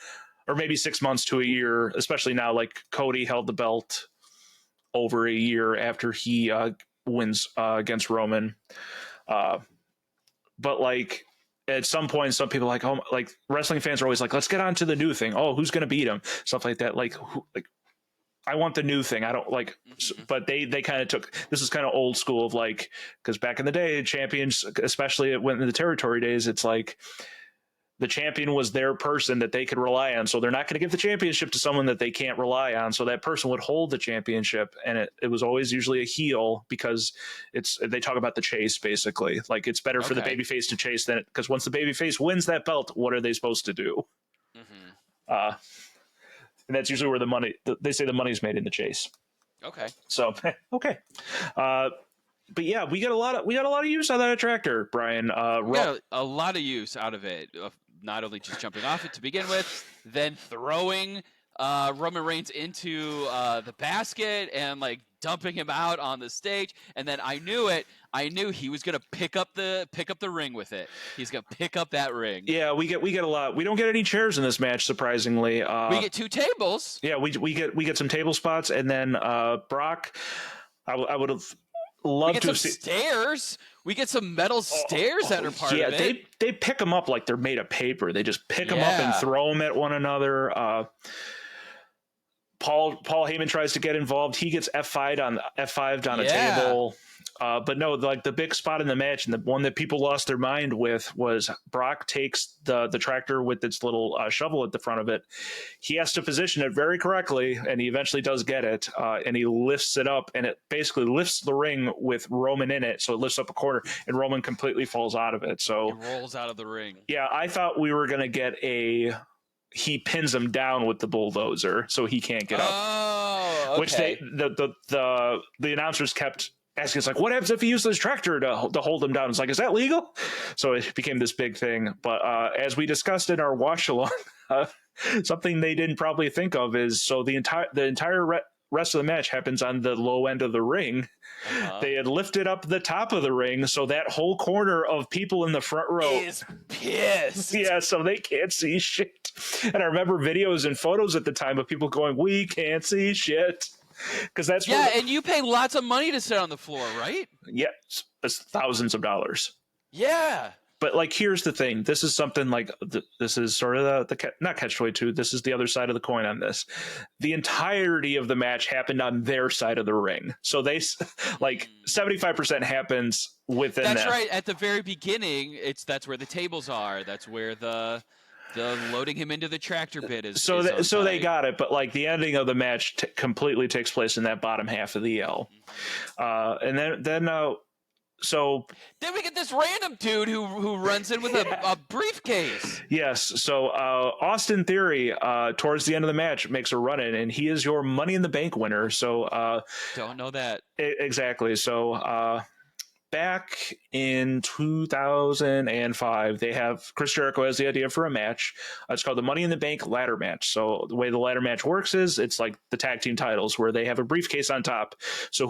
or maybe 6 months to a year. Especially now, like Cody held the belt over a year after he wins against Roman. But like at some point, some people are like, oh, like wrestling fans are always like, let's get on to the new thing. Oh, who's gonna beat him? Stuff like that. Like I want the new thing. I don't like, but they kind of took, this is kind of old school of like, because back in the day, champions, especially when in the territory days, it's like the champion was their person that they could rely on. So they're not going to give the championship to someone that they can't rely on. So that person would hold the championship. And it was always usually a heel because they talk about the chase, basically. Like, it's better for the babyface to chase than because once the babyface wins that belt, what are they supposed to do? And that's usually where they say the money's made in the chase. Okay. So, okay. But yeah, we got a lot of use out of that attractor, Brian. We got a lot of use out of it. Not only just jumping off it to begin with, then throwing Roman Reigns into the basket and like dumping him out on the stage. And then I knew he was gonna pick up the ring with it. He's gonna pick up that ring. Yeah, we get a lot. We don't get any chairs in this match, surprisingly. We get 2 tables. Yeah, we get some table spots, and then Brock. I would have loved to see stairs. We get some metal stairs that are part of it. Yeah, they pick them up like they're made of paper. They just pick them up and throw them at one another. Paul Heyman tries to get involved. He gets F5'd on a table. But no, like the big spot in the match and the one that people lost their mind with was Brock takes the tractor with its little shovel at the front of it. He has to position it very correctly, and he eventually does get it. And he lifts it up, and it basically lifts the ring with Roman in it. So it lifts up a corner, and Roman completely falls out of it. So he rolls out of the ring. Yeah, I thought we were going to get he pins him down with the bulldozer, so he can't get up. Oh, okay. Which the announcers kept asking, it's like, what happens if he uses his tractor to hold him down? It's like, is that legal? So it became this big thing. But as we discussed in our watch along, something they didn't probably think of is so the entire rest of the match happens on the low end of the ring. They had lifted up the top of the ring, so that whole corner of people in the front row is pissed. Yeah, so they can't see shit. And I remember videos and photos at the time of people going, "We can't see shit." Because that's and you pay lots of money to sit on the floor, right? Yeah, it's thousands of dollars. Yeah. But like, here's the thing. This is something like this is sort of the not catch-22. This is the other side of the coin on this. The entirety of the match happened on their side of the ring. So they like 75% happens within. That's right. At the very beginning, that's where the tables are. That's where the loading him into the tractor bit is. So they got it, but like the ending of the match completely takes place in that bottom half of the L. And then we get this random dude who runs in with a briefcase. Yes. So Austin Theory, towards the end of the match, makes a run in, and he is your Money in the Bank winner. So don't know that exactly. So back in 2005, they have Chris Jericho has the idea for a match. It's called the Money in the Bank ladder match. So the way the ladder match works is it's like the tag team titles where they have a briefcase on top. So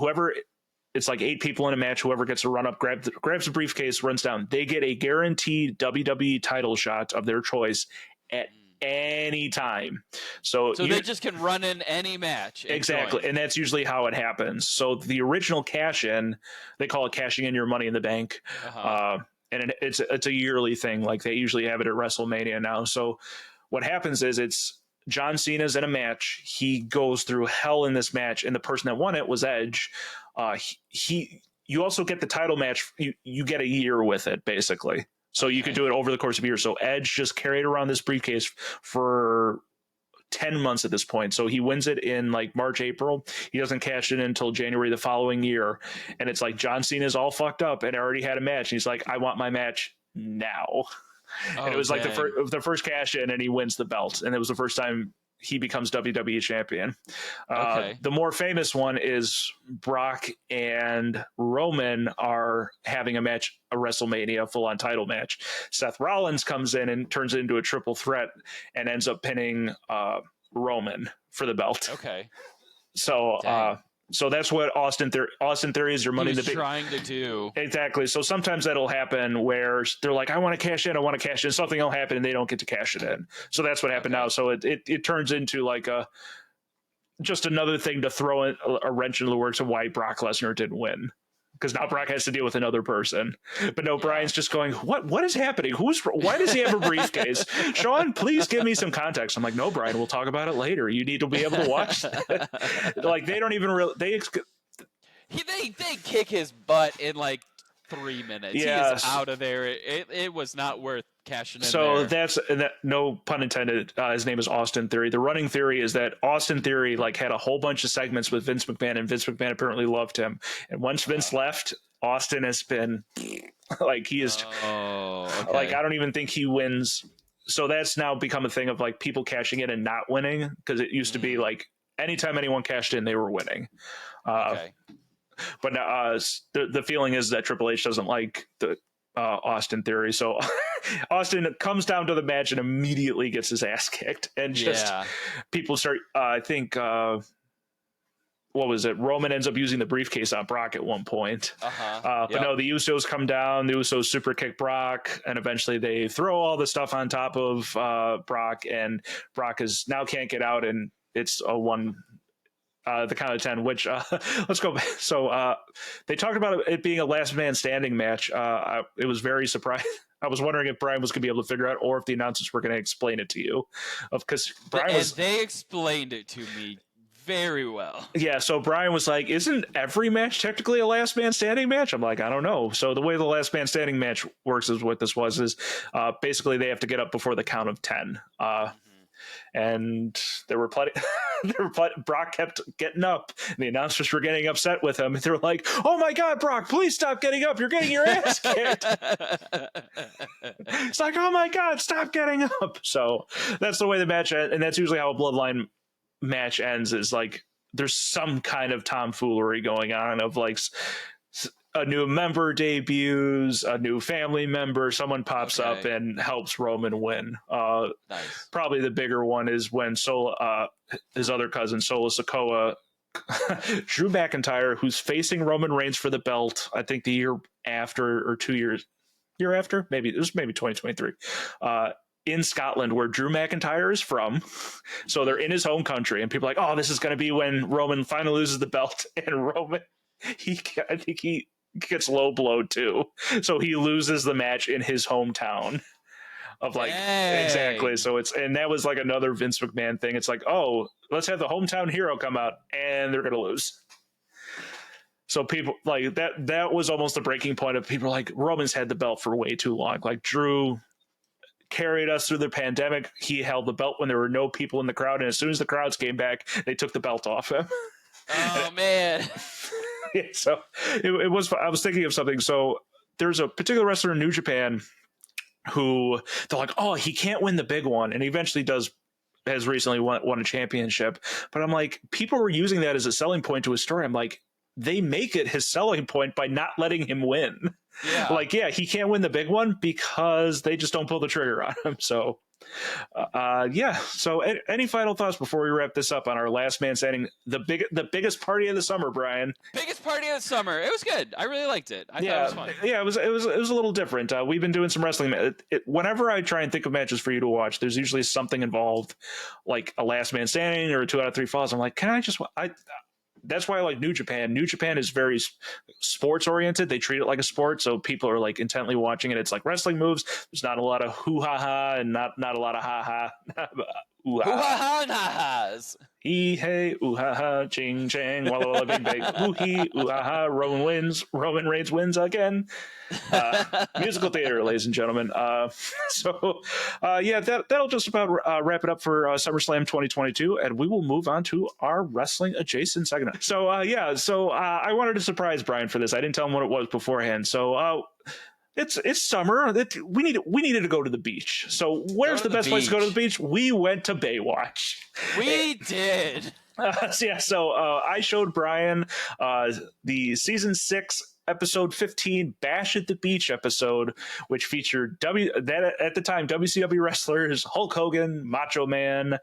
it's like 8 people in a match. Whoever gets a run up, grabs a briefcase, runs down. They get a guaranteed WWE title shot of their choice at any time. So they just can run in any match. Exactly. And that's usually how it happens. So the original cash in, they call it cashing in your Money in the Bank. And it's a yearly thing. Like they usually have it at WrestleMania now. So what happens is it's John Cena's in a match. He goes through hell in this match, and the person that won it was Edge. You also get the title match. You get a year with it, basically. So you could do it over the course of a year. So Edge just carried around this briefcase for 10 months at this point. So he wins it in like March, April. He doesn't cash it in until January the following year. And it's like John Cena's all fucked up and already had a match. And he's like, I want my match now. And it was like the first cash in, and he wins the belt. And it was the first time he becomes WWE champion. The more famous one is Brock and Roman are having a match, a WrestleMania full-on title match. Seth Rollins comes in and turns it into a triple threat and ends up pinning Roman for the belt. Okay. So that's what Austin Theory is your Money in the Bank. Trying to do. Exactly. So sometimes that'll happen where they're like, I want to cash in. Something will happen and they don't get to cash it in. So that's what happened now. So it turns into like just another thing to throw a wrench into the works of why Brock Lesnar didn't win. Because now Brock has to deal with another person. But no, Brian's just going, what is happening? Why does he have a briefcase? Sean, please give me some context. I'm like, no, Brian, we'll talk about it later. You need to be able to watch that. Like, they don't even really... They kick his butt in like 3 minutes. Yes. He is out of there. It was not worth cashing in So there. no pun intended. His name is Austin Theory. The running theory is that Austin Theory like had a whole bunch of segments with Vince McMahon, and Vince McMahon apparently loved him. And once Vince left, Austin has been like he is okay. like I don't even think he wins. So that's now become a thing of like people cashing in and not winning, because it used to be like anytime anyone cashed in, they were winning. Okay. But now, the feeling is that Triple H doesn't like the Austin Theory, so Austin comes down to the match and immediately gets his ass kicked, and just people start. I think what was it? Roman ends up using the briefcase on Brock at one point. But no, the Usos come down. The Usos super kick Brock, and eventually they throw all the stuff on top of Brock, and Brock is now can't get out, and it's a one. The count of 10, which let's go back. So they talked about it being a last man standing match. It was very surprising. I was wondering if Brian was going to be able to figure out, or if the announcers were going to explain it to you, because they explained it to me very well. Yeah, so Brian was like, "Isn't every match technically a last man standing match?" I'm like, "I don't know." So the way the last man standing match works is what this was is basically they have to get up before the count of 10. And there were plenty. Brock kept getting up. And the announcers were getting upset with him. They were like, "Oh my God, Brock! Please stop getting up. You're getting your ass kicked." It's like, "Oh my God, stop getting up!" So that's the way the match ends, and that's usually how a bloodline match ends. Is like there's some kind of tomfoolery going on of like a new member debuts, a new family member, someone pops up and helps Roman win. Nice. Probably the bigger one is when his other cousin, Solo Sikoa, Drew McIntyre, who's facing Roman Reigns for the belt, I think the year after or 2 years, year after, maybe it was 2023, in Scotland, where Drew McIntyre is from. So they're in his home country, and people are like, "Oh, this is going to be when Roman finally loses the belt." And Roman, I think he gets low blowed too, so he loses the match in his hometown of like exactly. So and that was like another Vince McMahon thing. It's like, oh, let's have the hometown hero come out, and they're gonna lose. So people like that was almost the breaking point of people like, Roman's had the belt for way too long. Like Drew carried us through the pandemic. He held the belt when there were no people in the crowd, and as soon as the crowds came back, they took the belt off him. Oh man. So it was. I was thinking of something. So there's a particular wrestler in New Japan who they're like, "Oh, he can't win the big one," and he eventually does. Has recently won a championship. But I'm like, people were using that as a selling point to his story. I'm like, they make it his selling point by not letting him win. Yeah. Like, yeah, he can't win the big one because they just don't pull the trigger on him. So yeah. So any final thoughts before we wrap this up on our last man standing, the biggest party of the summer, Brian? Biggest party of the summer. It was good. I really liked it. I thought it was fun. Yeah, it was a little different. We've been doing some wrestling. Whenever I try and think of matches for you to watch, there's usually something involved, like a last man standing or a 2 out of 3 falls. I'm like, can I just that's why I like New Japan. New Japan is very sports oriented. They treat it like a sport, so people are like intently watching it. It's like wrestling moves. There's not a lot of hoo ha ha and not a lot of ha ha. Ooh ha ha and ha ha's. Hee hey ooh ha ha ching chang walla walla bing bang ooh hee ooh ha ha. Roman wins. Roman Reigns wins again. Musical theater, ladies and gentlemen. So yeah, that'll just about wrap it up for SummerSlam 2022, and we will move on to our wrestling adjacent segment. So I wanted to surprise Brian for this. I didn't tell him what it was beforehand. So it's summer. We needed to go to the beach. So where's the best place to go to the beach? We went to Baywatch. We did. So I showed Brian the season 6. Episode 15, Bash at the Beach episode, which featured at the time WCW wrestlers Hulk Hogan, Macho Man,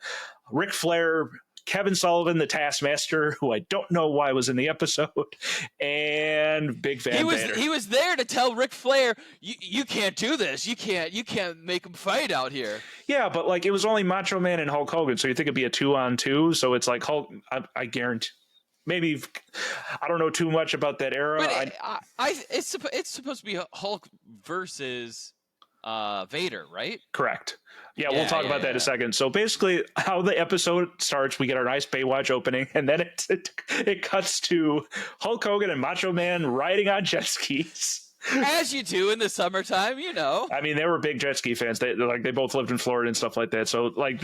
Ric Flair, Kevin Sullivan, the Taskmaster, who I don't know why was in the episode, and Big Van Vader. He was there to tell Ric Flair, you can't do this. You can't make him fight out here. Yeah, but like it was only Macho Man and Hulk Hogan, so you think it'd be a 2-on-2. So it's like Hulk. I guarantee. Maybe I don't know too much about that era. But it's supposed to be Hulk versus Vader, right? Correct. Yeah, we'll talk about that in a second. So basically, how the episode starts, we get our nice Baywatch opening, and then it cuts to Hulk Hogan and Macho Man riding on jet skis. As you do in the summertime, you know. I mean, they were big jet ski fans. They both lived in Florida and stuff like that. So like,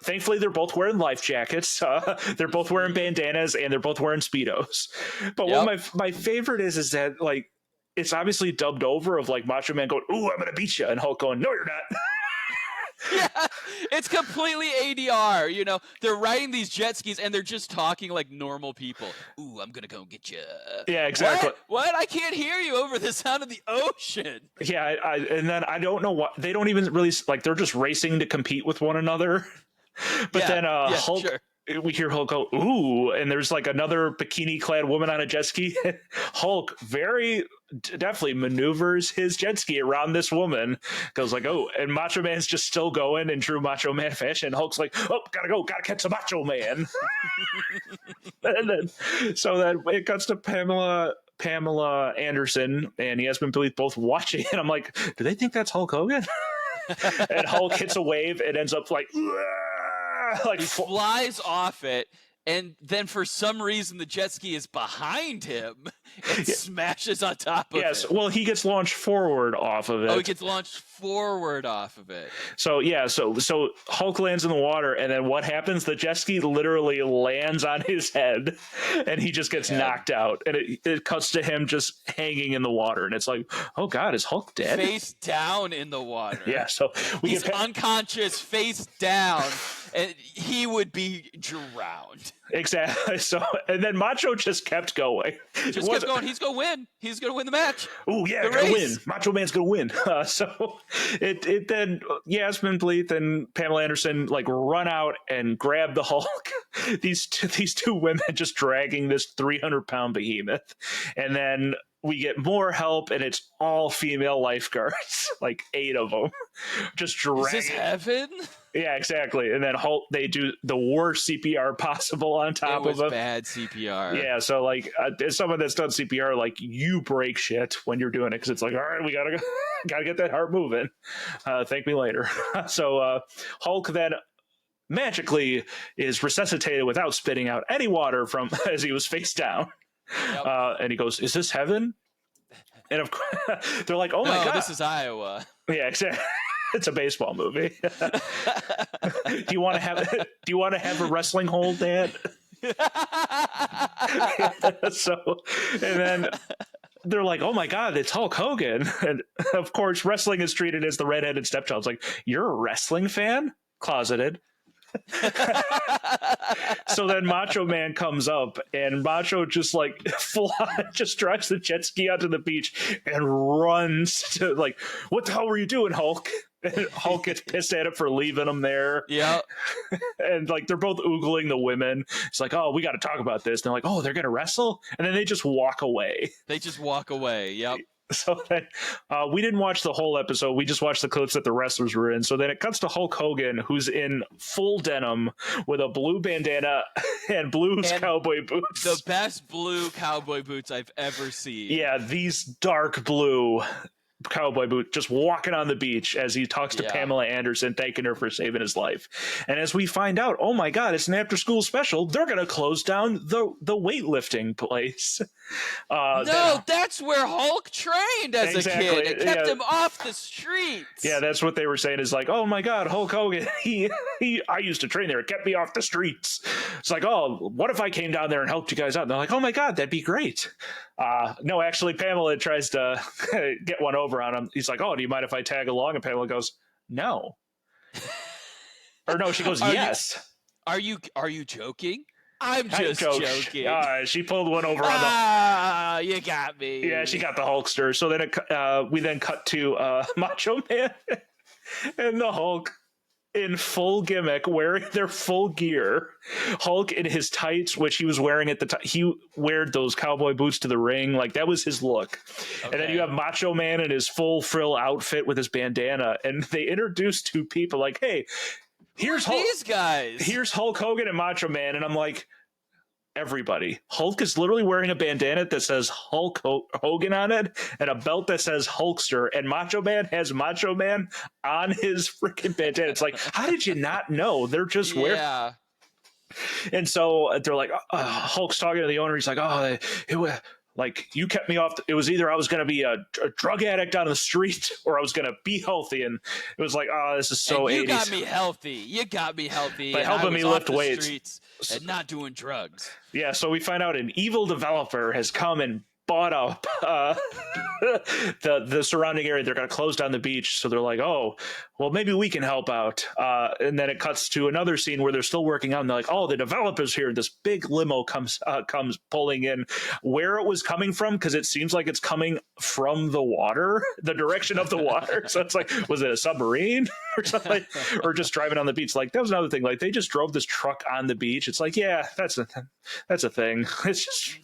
thankfully they're both wearing life jackets. They're both wearing bandanas and they're both wearing Speedos. But one of my favorite is that like it's obviously dubbed over of like Macho Man going, "Ooh, I'm gonna beat you," and Hulk going, "No, you're not." Yeah, it's completely ADR. You know, they're riding these jet skis and they're just talking like normal people. Ooh, I'm gonna go get you. Yeah, exactly. What? I can't hear you over the sound of the ocean. Yeah, and then I don't know what they don't even really like. They're just racing to compete with one another. But then Hulk. Sure. We hear Hulk go, "Ooh," and there's like another bikini-clad woman on a jet ski. Hulk very definitely maneuvers his jet ski around this woman. Goes like, "Oh," and Macho Man's just still going in true Macho Man fashion. Hulk's like, "Oh, gotta catch the Macho Man." And then, so then it cuts to Pamela Anderson and Yasmin Bleeth both watching, and I'm like, "Do they think that's Hulk Hogan?" And Hulk hits a wave and ends up like. He flies off it, and then for some reason the jet ski is behind him and smashes on top of it. Yes, well, he gets launched forward off of it. Oh, he gets launched forward off of it. So yeah, so Hulk lands in the water, and then what happens? The jet ski literally lands on his head, and he just gets knocked out. And it cuts to him just hanging in the water, and it's like, oh God, is Hulk dead? Face down in the water. Yeah, so he's unconscious, face down. And he would be drowned. Exactly. So, and then Macho just kept going. Just kept going. He's going to win. He's going to win the match. Oh yeah, gonna win. Macho Man's going to win. So it then Yasmin Bleeth and Pamela Anderson like run out and grab the Hulk. These two women just dragging this 300-pound behemoth, and then we get more help, and it's all female lifeguards, like 8 of them, just dragging. Is this heaven? Yeah, exactly. And then Hulk, they do the worst CPR possible on top of it. It was bad CPR. Yeah, so like as someone that's done CPR, like you break shit when you're doing it because it's like, all right, we gotta get that heart moving. Thank me later. So Hulk then magically is resuscitated without spitting out any water from as he was face down. Yep. And he goes, "Is this heaven?" And of course, they're like, "Oh my God, this is Iowa." Yeah, exactly. It's a baseball movie. Do you want to have a wrestling hold, Dad? So, and then they're like, "Oh my God, it's Hulk Hogan!" And of course, wrestling is treated as the redheaded stepchild. It's like, "You're a wrestling fan? Closeted." So then Macho Man comes up, and Macho just like just drives the jet ski out to the beach and runs to like, "What the hell were you doing, Hulk?" And Hulk gets pissed at him for leaving him there. Yeah. And like they're both oogling the women. It's like, "Oh, we got to talk about this." And they're like, "Oh, they're gonna wrestle," and then they just walk away. Yep. So then we didn't watch the whole episode. We just watched the clips that the wrestlers were in. So then it cuts to Hulk Hogan, who's in full denim with a blue bandana and blue cowboy boots. The best blue cowboy boots I've ever seen. Yeah, these dark blue cowboy boot, just walking on the beach as he talks to Pamela Anderson, thanking her for saving his life. And as we find out, oh my God, it's an after-school special. They're going to close down the weightlifting place. That's where Hulk trained as a kid. It kept him off the streets. Yeah, that's what they were saying is like, "Oh my God, Hulk Hogan, I used to train there. It kept me off the streets." It's like, "Oh, what if I came down there and helped you guys out?" And they're like, "Oh my God, that'd be great." No, actually, Pamela tries to get one over on him. He's like, "Oh, do you mind if I tag along?" And Pamela goes, "No." Or no, she goes, "Yes." Are you joking? I'm just joking. She pulled one over on the. You got me. Yeah, she got the Hulkster. So then we then cut to Macho Man and the Hulk in full gimmick, wearing their full gear. Hulk in his tights, which he was wearing at the time. He wore those cowboy boots to the ring. Like, that was his look. Okay. And then you have Macho Man in his full frill outfit with his bandana. And they introduced 2 people like, "Hey, here's Hulk. These guys. Here's Hulk Hogan and Macho Man." And I'm like, everybody. Hulk is literally wearing a bandana that says Hulk Hogan on it and a belt that says Hulkster, and Macho Man has Macho Man on his freaking bandana. It's like, how did you not know? They're just wearing. And so they're like, Hulk's talking to the owner. He's like, "Oh, Like, you kept me off. It was either I was going to be a drug addict on the street or I was going to be healthy. And it was like, oh, this is so and you 80s. got me healthy. You got me healthy. By and helping I was me off lift the weights. streets and not doing drugs. Yeah, so we find out an evil developer has come and bought up the surrounding area. They're going to close down the beach. So they're like, oh, well, maybe we can help out. And then it cuts to another scene where they're still working on. They're like, oh, the developer's here. This big limo comes pulling in. Where it was coming from, because it seems like it's coming from the water, the direction of the water. So it's like, was it a submarine or something? Or just driving on the beach? Like, that was another thing. Like, they just drove this truck on the beach. It's like, yeah, that's a thing. It's just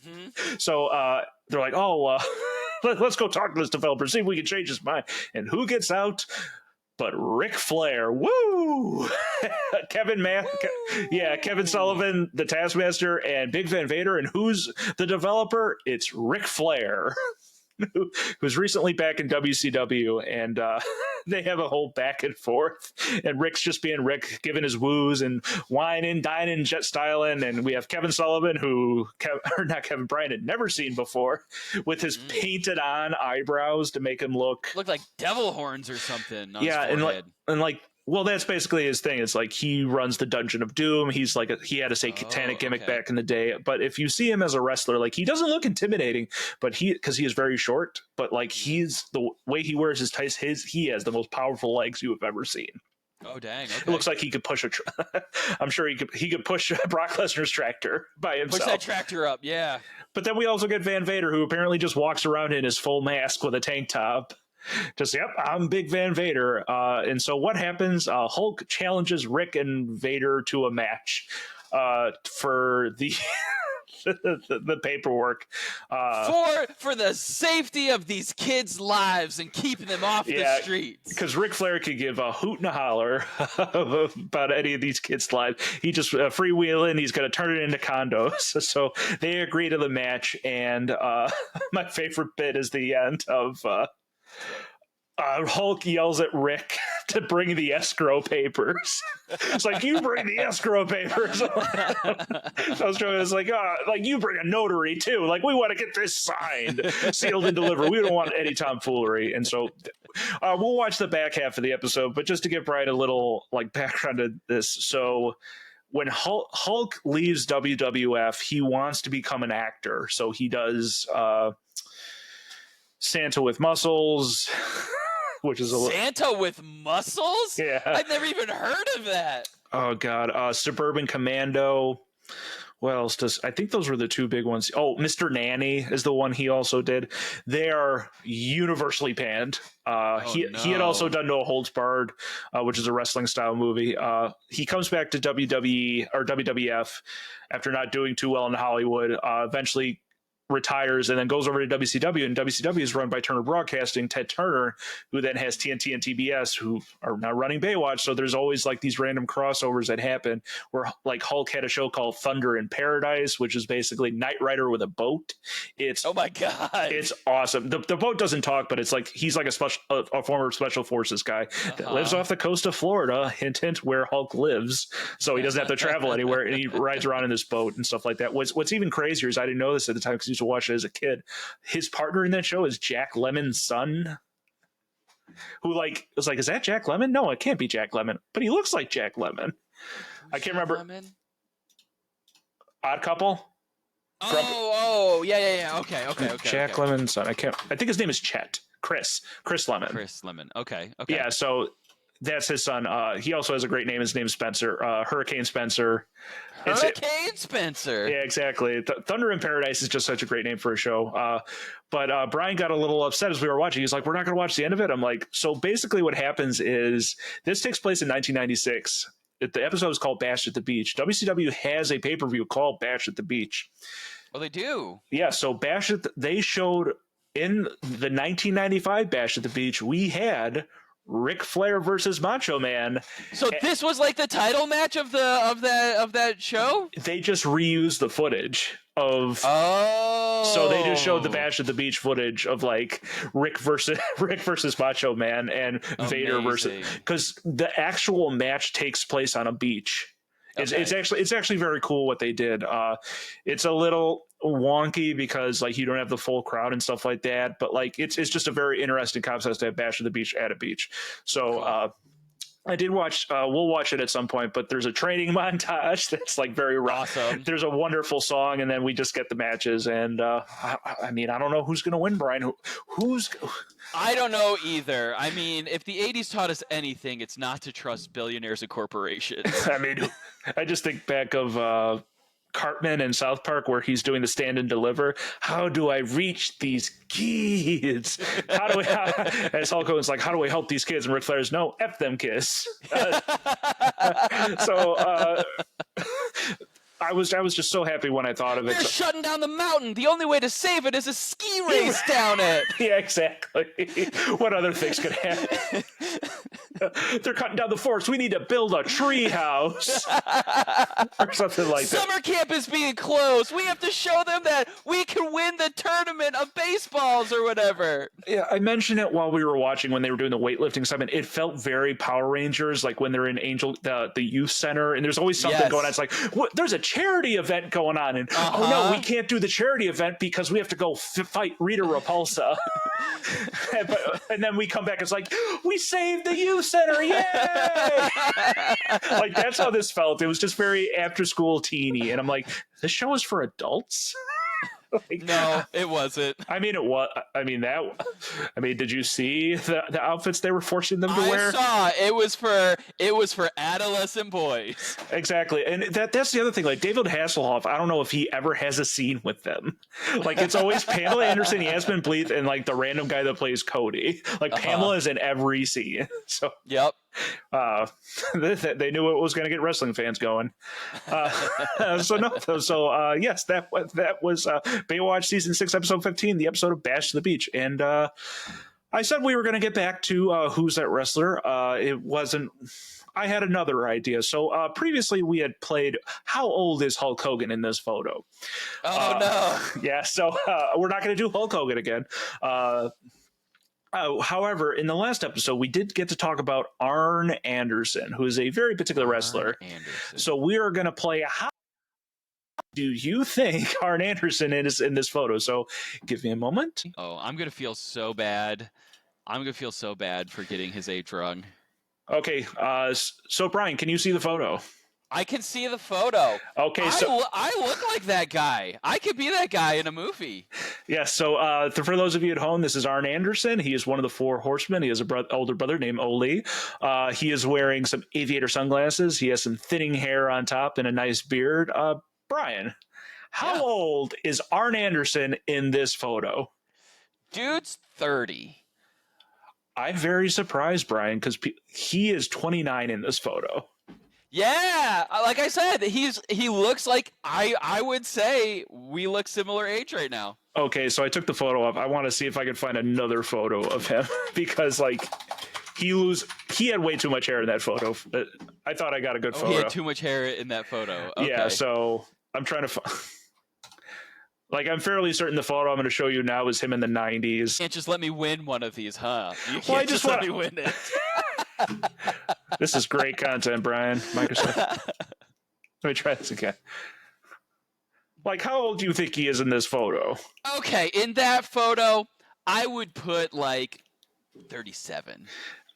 so they're like, oh, let's go talk to this developer, see if we can change his mind. And who gets out but Ric Flair? Woo! Kevin Sullivan, the Taskmaster, and Big Van Vader. And who's the developer? It's Ric Flair, who's recently back in WCW, and they have a whole back and forth, and Rick's just being Rick, giving his woos and whining, dining, jet styling, and we have Kevin Sullivan, who Kevin Bryan had never seen before, with his painted on eyebrows to make him look like devil horns or something. On yeah, his forehead. and like. Well, that's basically his thing. It's like he runs the Dungeon of Doom. He's like he had a satanic gimmick back in the day. But if you see him as a wrestler, like, he doesn't look intimidating, but because he is very short. But like, he's the way he wears his tights. He has the most powerful legs you have ever seen. Oh dang! Okay. It looks like he could push I'm sure he could push Brock Lesnar's tractor by himself. Push that tractor up, yeah. But then we also get Van Vader, who apparently just walks around in his full mask with a tank top. Just, yep, I'm Big Van Vader. And so what happens? Hulk challenges Rick and Vader to a match for the the paperwork. For the safety of these kids' lives and keeping them off the streets. Because Ric Flair could give a hoot and a holler about any of these kids' lives. He just freewheeling. He's going to turn it into condos. So they agree to the match. And my favorite bit is the end of... Hulk yells at Rick to bring the escrow papers. It's like, you bring the escrow papers. I was trying. It's like, like, you bring a notary too. Like, we want to get this signed, sealed, and delivered. We don't want any tomfoolery. And so we'll watch the back half of the episode. But just to give Brian a little like background to this, so when Hulk leaves WWF, he wants to become an actor. So he does. Santa with Muscles, which is Santa with Muscles? Yeah. I've never even heard of that. Oh, God. Suburban Commando. What else does... I think those were the two big ones. Oh, Mr. Nanny is the one he also did. They are universally panned. He had also done No Holds Barred, which is a wrestling-style movie. He comes back to WWE or WWF after not doing too well in Hollywood, eventually retires and then goes over to WCW, and WCW is run by Turner Broadcasting, Ted Turner, who then has TNT and TBS, who are now running Baywatch. So there's always like these random crossovers that happen where like Hulk had a show called Thunder in Paradise, which is basically Knight Rider with a boat. It's oh my God, it's awesome. The boat doesn't talk, but it's like he's like a former special forces guy that lives off the coast of Florida, hint hint, where Hulk lives, so he doesn't have to travel anywhere, and he rides around in this boat and stuff like that. What's even crazier is I didn't know this at the time because I used to watch it as a kid. His partner in that show is Jack Lemmon's son, who like was like, is that Jack Lemmon? No, it can't be Jack Lemmon, but he looks like Jack Lemmon. I can't remember. Lemmon? Odd Couple. Yeah. Okay. Jack Lemmon's son. I think his name is Chet. Chris Lemon. Chris Lemon. Okay. Yeah. So that's his son. He also has a great name. His name is Spencer. Hurricane Spencer. Spencer. Yeah, exactly. Thunder in Paradise is just such a great name for a show. But Brian got a little upset as we were watching. He's like, we're not going to watch the end of it. I'm like, so basically what happens is this takes place in 1996. The episode is called Bash at the Beach. WCW has a pay-per-view called Bash at the Beach. Well, they do. Yeah, so they showed in the 1995 Bash at the Beach, we had Ric Flair versus Macho Man. So this was like the title match of that show? They just reused the footage of so they just showed the Bash at the Beach footage of like Rick versus Macho Man and Vader versus, because the actual match takes place on a beach. Okay. It's actually very cool what they did. It's a little, wonky because like you don't have the full crowd and stuff like that, but like it's just a very interesting concept to have Bash at the Beach at a beach. So Cool. I did watch. We'll watch it at some point, but there's a training montage that's like very rough. Awesome. There's a wonderful song, and then we just get the matches. And I mean, I don't know who's going to win, Brian. Who's? I don't know either. I mean, if the '80s taught us anything, it's not to trust billionaires and corporations. I mean, I just think back of Cartman in South Park where he's doing the stand and deliver. How do I reach these kids? How do I? And Hulk Hogan's like, how do I help these kids? And Ric Flair's, no, F them kids. So I was just so happy when I thought of it. They're shutting down the mountain. The only way to save it is a ski race down it. Yeah, exactly. What other things could happen? They're cutting down the forest. We need to build a tree house or something like that. Summer camp is being closed. We have to show them that we can win the tournament of baseballs or whatever. Yeah, I mentioned it while we were watching when they were doing the weightlifting segment. It felt very Power Rangers, like when they're in the youth center, and there's always something going on. It's like, what? There's a charity event going on, and oh no, we can't do the charity event because we have to go fight Rita Repulsa. and then we come back, it's like, we saved the youth center, yay! Like that's how this felt. It was just very after school teeny, and I'm like, this show is for adults. Like, no, it wasn't. I mean, it was. I mean, did you see the outfits they were forcing them to wear? I saw it was for adolescent boys. Exactly, and that's the other thing. Like David Hasselhoff, I don't know if he ever has a scene with them. Like it's always Pamela Anderson, Yasmin Bleeth, and like the random guy that plays Cody. Like Pamela is in every scene. So yep. They knew it was going to get wrestling fans going. Yes, that was Baywatch season 6, episode 15, the episode of Bash to the Beach, and I said we were going to get back to Who's That Wrestler. It wasn't. I had another idea. So previously we had played How Old is Hulk Hogan in this photo? Oh no! Yeah, so we're not going to do Hulk Hogan again. However, in the last episode, we did get to talk about Arn Anderson, who is a very particular wrestler. So we are going to play How do you think Arn Anderson is in this photo? So give me a moment. Oh, I'm going to feel so bad. I'm going to feel so bad for getting his age wrong. Okay, so Brian, can you see the photo? I can see the photo. Okay, so I look like that guy. I could be that guy in a movie. Yeah, so for those of you at home, this is Arn Anderson. He is one of the 4 horsemen. He has an older brother named Ole. He is wearing some aviator sunglasses. He has some thinning hair on top and a nice beard. Brian, how old is Arn Anderson in this photo? Dude's 30. I'm very surprised, Brian, because he is 29 in this photo. Yeah, like I said, he looks like I would say we look similar age right now. Okay, so I took the photo up. I want to see if I can find another photo of him because like he had way too much hair in that photo. I thought I got a good photo. He had too much hair in that photo. Okay. Yeah, so I'm trying to like I'm fairly certain the photo I'm going to show you now is him in the 90s. You can't just let me win one of these, huh? You can't I just let me win it. This is great content, Brian. Microsoft. Let me try this again. Like, how old do you think he is in this photo? Okay, in that photo, I would put like 37.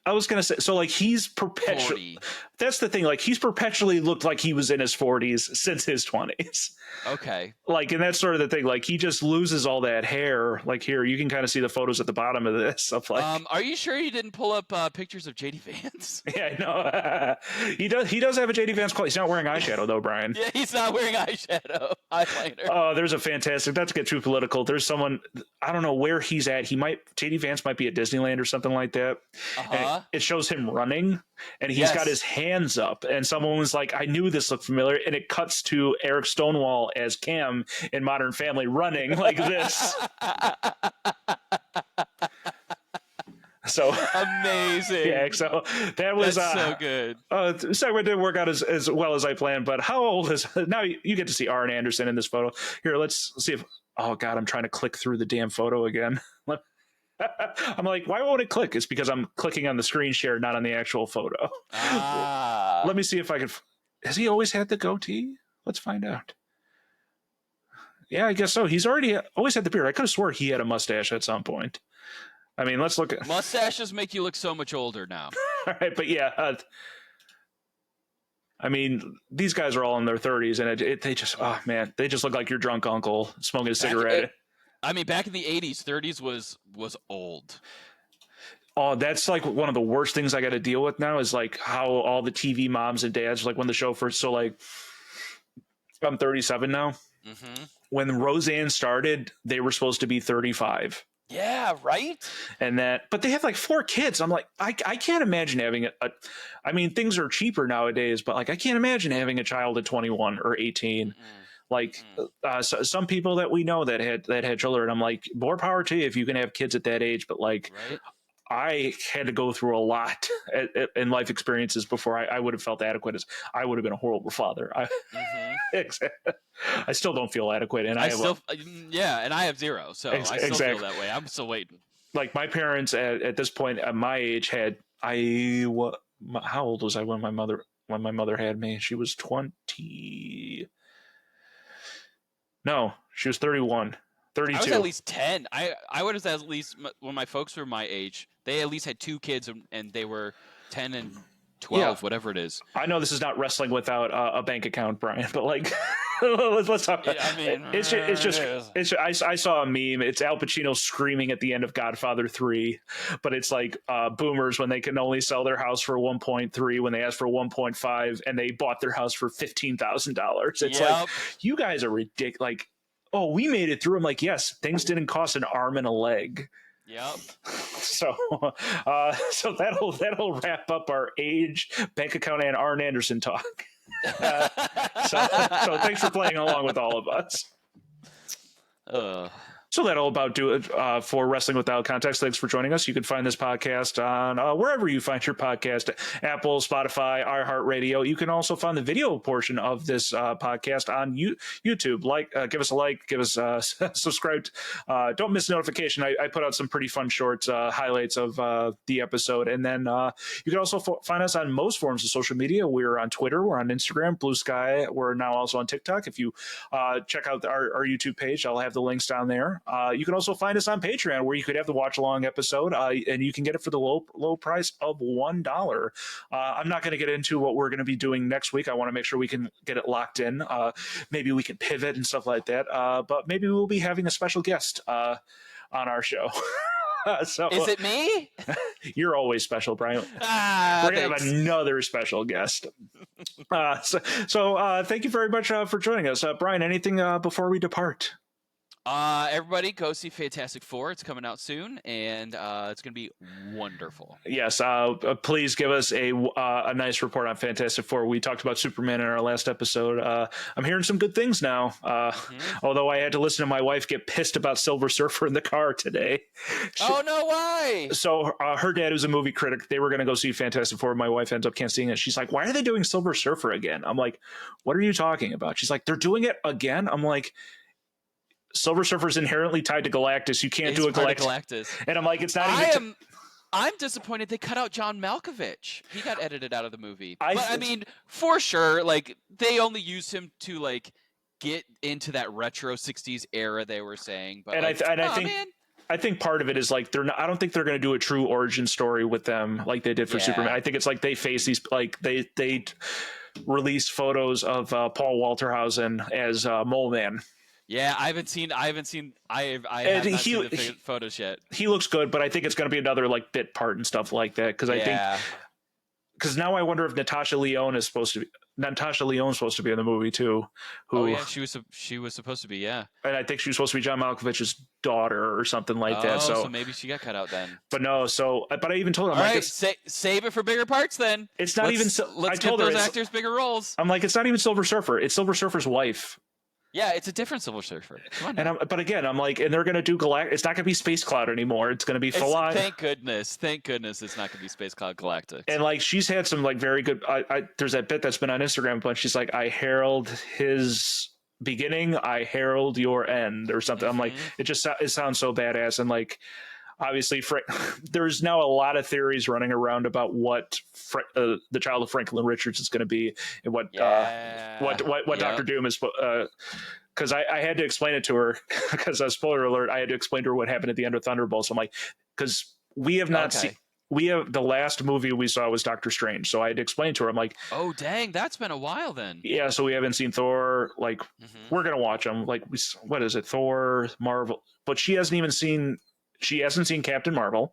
I was going to say, so like he's perpetually, that's the thing, like he's perpetually looked like he was in his 40s since his 20s. Okay. Like, and that's sort of the thing, like he just loses all that hair. Like here, you can kind of see the photos at the bottom of this. Of like, are you sure you didn't pull up pictures of JD Vance? Yeah, I know. He does have a JD Vance clothes. He's not wearing eyeshadow though, Brian. Yeah, he's not wearing eyeshadow. Eyeliner. Oh, there's a fantastic, not to get too political. There's someone, I don't know where he's at. JD Vance might be at Disneyland or something like that. And it shows him running and he's got his hands up and someone was like, I knew this looked familiar, and it cuts to Eric Stonewall as Cam in Modern Family running like this. So amazing. Yeah, so that was so good. Segment didn't work out as well as I planned, but how old is now you get to see Arn Anderson in this photo. Here, let's see if oh god, I'm trying to click through the damn photo again. I'm like, why won't it click? It's because I'm clicking on the screen share, not on the actual photo. Let me see if I can. Has he always had the goatee? Let's find out. Yeah, I guess so. He's always had the beard. I could have swore he had a mustache at some point. I mean, let's look at mustaches make you look so much older now. All right, but yeah, I mean, these guys are all in their 30s, and they just, oh man, they just look like your drunk uncle smoking a cigarette. Back in the 80s, 30s was old. Oh, that's like one of the worst things I got to deal with now is like how all the TV moms and dads, like when the show first, so like I'm 37 now. Mm-hmm. When Roseanne started, they were supposed to be 35. Yeah, right. But they have like 4 kids. I'm like, I can't imagine having I mean, things are cheaper nowadays, but like, I can't imagine having a child at 21 or 18. Mm-hmm. Like some people that we know that had children, I'm like, more power to you if you can have kids at that age. But like, right? I had to go through a lot in life experiences before I would have felt adequate. As I would have been a horrible father. I still don't feel adequate, and I have 0, so I still feel that way. I'm still waiting. Like my parents at this point at my age how old was I when my mother had me? She was 20. No, she was 31. 32. I was at least 10. I was at least, when my folks were my age, they at least had 2 kids, and they were 10 and 12, whatever it is. I know this is not wrestling without a bank account, Brian, but like, let's talk. I mean, it's just I saw a meme. It's Al Pacino screaming at the end of Godfather 3, but it's like boomers when they can only sell their house for 1.3 when they asked for 1.5 and they bought their house for $15,000. It's like, you guys are ridiculous. Like, oh, we made it through. I'm like, yes, things didn't cost an arm and a leg. Yep. So that'll wrap up our age, bank account, and Arn Anderson talk. So thanks for playing along with all of us. So that'll about do it for Wrestling Without Context. Thanks for joining us. You can find this podcast on wherever you find your podcast, Apple, Spotify, iHeartRadio. You can also find the video portion of this podcast on YouTube. Give us a like, give us subscribe. Don't miss notification. I put out some pretty fun short highlights of the episode. And then you can also find us on most forms of social media. We're on Twitter. We're on Instagram, Blue Sky. We're now also on TikTok. If you check out our YouTube page, I'll have the links down there. You can also find us on Patreon, where you could have the watch along episode, and you can get it for the low price of $1. I'm not going to get into what we're going to be doing next week. I want to make sure we can get it locked in. Maybe we can pivot and stuff like that. But maybe we'll be having a special guest on our show. So, is it me? You're always special, Brian. We're going to have another special guest. So thank you very much for joining us. Brian, anything before we depart? Everybody go see Fantastic Four. It's coming out soon, and it's going to be wonderful. Yes. Please give us a nice report on Fantastic Four. We talked about Superman in our last episode. I'm hearing some good things now. Although I had to listen to my wife get pissed about Silver Surfer in the car today. Oh, no, why? So her dad was a movie critic. They were going to go see Fantastic Four. My wife ends up can't seeing it. She's like, why are they doing Silver Surfer again? I'm like, what are you talking about? She's like, they're doing it again? I'm like, Silver Surfer is inherently tied to Galactus. You can't do a Galactus. And I'm like, it's not even. I'm disappointed they cut out John Malkovich. He got edited out of the movie. I mean, for sure, like they only used him to like get into that retro '60s era they were saying. But I think part of it is like I don't think they're going to do a true origin story with them like they did for Superman. I think it's like they face these like they release photos of Paul Walterhausen as Mole Man. Yeah, I haven't seen the photos yet. He looks good, but I think it's going to be another like bit part and stuff like that because now I wonder if Natasha Lyonne's supposed to be in the movie too. She was supposed to be, yeah. And I think she was supposed to be John Malkovich's daughter or something like that. So maybe she got cut out then. But no, but I even told her, save it for bigger parts then. It's not let's give those actors bigger roles. I'm like, it's not even Silver Surfer. It's Silver Surfer's wife. Yeah, it's a different Silver Surfer. Come on. But again, I'm like, and they're going to do Galactus. It's not going to be Space Cloud anymore. It's going to be full on. Thank goodness it's not going to be Space Cloud Galactus. And like, she's had some like very good. There's that bit that's been on Instagram, but she's like, I herald his beginning, I herald your end, or something. I'm like, it sounds so badass, and like. Obviously, there's now a lot of theories running around about what the child of Franklin Richards is going to be, and what Doctor Doom is because I had to explain it to her because spoiler alert, I had to explain to her what happened at the end of Thunderbolts. I'm like, because we have not seen. We have the last movie we saw was Doctor Strange, so I had to explain to her. I'm like, oh dang, that's been a while then. Yeah, so we haven't seen Thor. Like, we're gonna watch them. Like, what is it? Thor, Marvel, but she hasn't even seen. She hasn't seen Captain Marvel.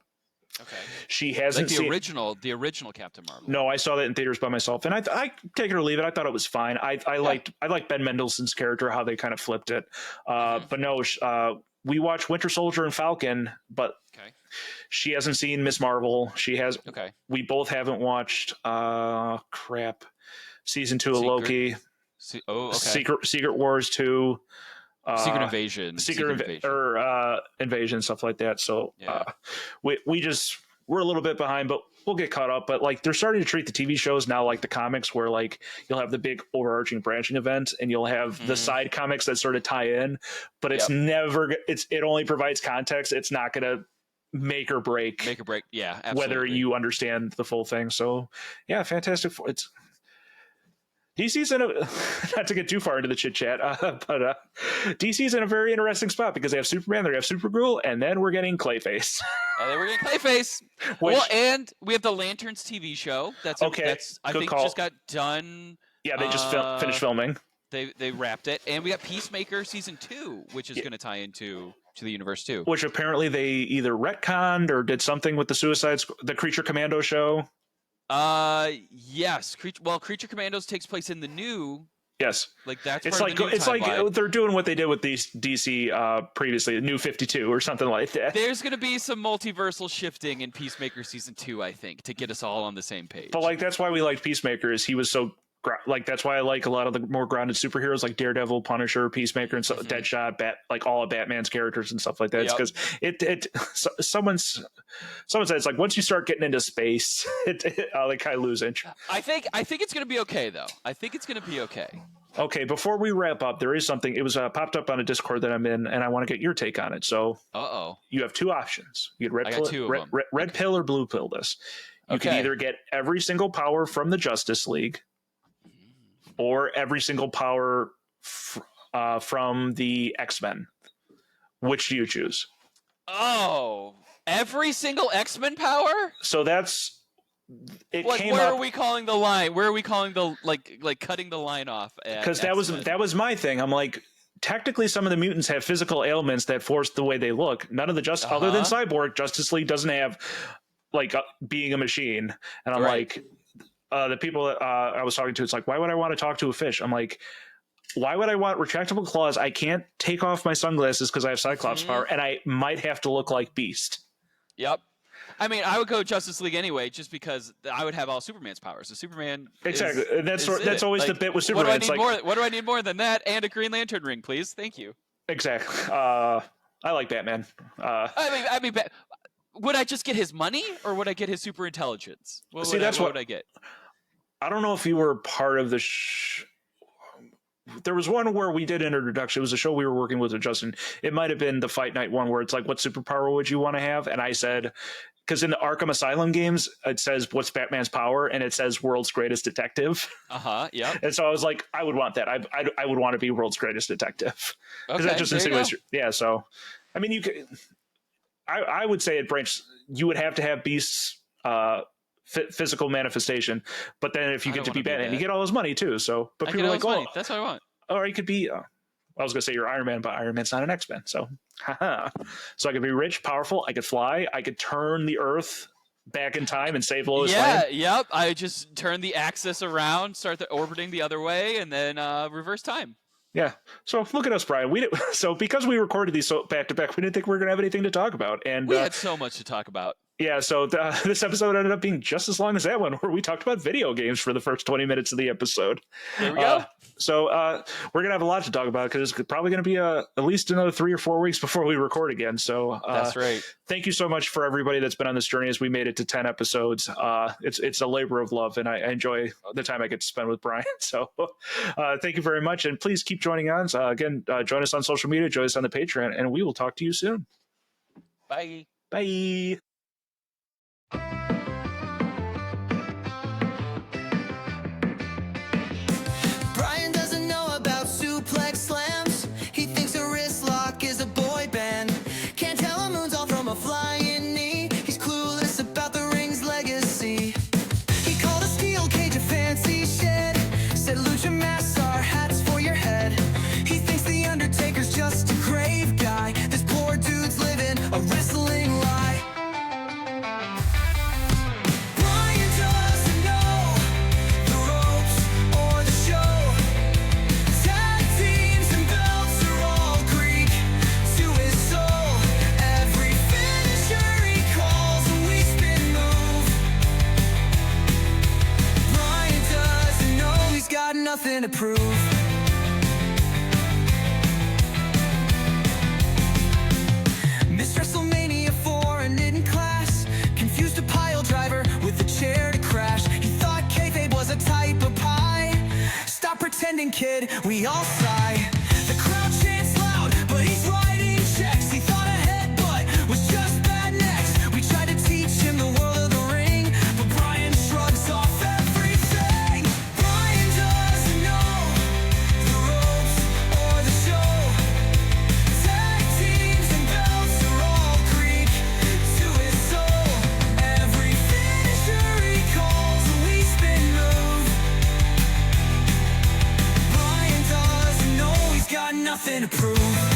Okay. She hasn't seen the original Captain Marvel. No, I saw that in theaters by myself, and I take it or leave it. I thought it was fine. I liked Ben Mendelsohn's character, how they kind of flipped it. But no, we watched Winter Soldier and Falcon, but she hasn't seen Miss Marvel. She has. Okay. We both haven't watched. Season 2 of Loki. Secret Wars 2. Secret Invasion. Invasion, stuff like that. So we're a little bit behind, but we'll get caught up. But like, they're starting to treat the TV shows now like the comics, where like you'll have the big overarching branching event and you'll have the side comics that sort of tie in, but it's it only provides context. It's not going to make or break. Yeah. Absolutely. Whether you understand the full thing. So yeah, Fantastic Four. It's DC's in a, not to get too far into the chit chat, but DC's in a very interesting spot because they have Superman, they have Supergirl, and then we're getting Clayface. Well, and we have the Lanterns TV show. That's okay. I think just got done. Yeah, they just finished filming. They wrapped it, and we got Peacemaker season 2, which is going to tie into the universe too. Which apparently they either retconned or did something with the Creature Commando show. Yes. Creature Commandos takes place in the new. Yes. Like that's it's like they're doing what they did with these DC previously, the New 52 or something like that. There's going to be some multiversal shifting in Peacemaker season 2, I think, to get us all on the same page. But like that's why we liked Peacemaker, is he was so that's why I like a lot of the more grounded superheroes like Daredevil, Punisher, Peacemaker, and Deadshot, like all of Batman's characters and stuff like that. It's because someone said it's like once you start getting into space, like I lose interest. I think it's going to be okay though. I think it's going to be okay. Okay, before we wrap up, there is something. It was popped up on a Discord that I'm in, and I want to get your take on it. So, you have two options. You get red pill or blue pill this. You can either get every single power from the Justice League, or every single power from the X-Men. Which do you choose? Oh, every single X-Men power? So that's it. Like, where are we calling the line? Where are we calling the like cutting the line off? Because that was my thing. I'm like, technically, some of the mutants have physical ailments that force the way they look. None of the other than Cyborg, Justice League doesn't have like being a machine. And I'm like. The people that I was talking to, it's like, why would I want to talk to a fish? I'm like, why would I want retractable claws? I can't take off my sunglasses because I have Cyclops power, and I might have to look like Beast. Yep. I mean, I would go Justice League anyway, just because I would have all Superman's powers. So Superman, exactly. And that's always the bit with Superman. What do I need more than that? And a Green Lantern ring, please. Thank you. Exactly. I like Batman. I mean. Would I just get his money, or would I get his super intelligence? What would I get? I don't know if you were part of the. There was one where we did an introduction. It was a show we were working with Justin. It might have been the Fight Night one where it's like, what superpower would you want to have? And I said, because in the Arkham Asylum games, it says what's Batman's power, and it says world's greatest detective. Yeah. And so I was like, I would want that. I would want to be world's greatest detective. Because that just insinuates. Yeah. So, I mean, you could. I would say you would have to have Beast's physical manifestation, but then if you get to be Batman, you get all his money too. So, but people are like, oh, that's what I want. Or you could be. I was gonna say you're Iron Man, but Iron Man's not an X-Men. So, so I could be rich, powerful. I could fly. I could turn the Earth back in time and save Lois Lane. Yep. I just turn the axis around, start orbiting the other way, and then reverse time. Yeah. So look at us, Brian. So because we recorded these back to back, we didn't think we were going to have anything to talk about. And we had so much to talk about. Yeah. So this episode ended up being just as long as that one, where we talked about video games for the first 20 minutes of the episode. There we go. So we're going to have a lot to talk about because it's probably going to be at least another 3 or 4 weeks before we record again. So that's right. Thank you so much for everybody that's been on this journey as we made it to 10 episodes. It's a labor of love, and I enjoy the time I get to spend with Brian. So thank you very much. And please keep joining us. Again, join us on social media, join us on the Patreon, and we will talk to you soon. Bye. Bye. Brian doesn't know about suplex slams. we all sigh. The crowd chants loud, but he's writing checks. He thought ahead, but was just bad next. We tried to teach him the world of the ring, but Brian shrugs off everything. Brian doesn't know the ropes or the show. Tag teams and belts are all Greek to his soul. Every finisher he calls a we spin move. Brian doesn't know he's got nothing to prove.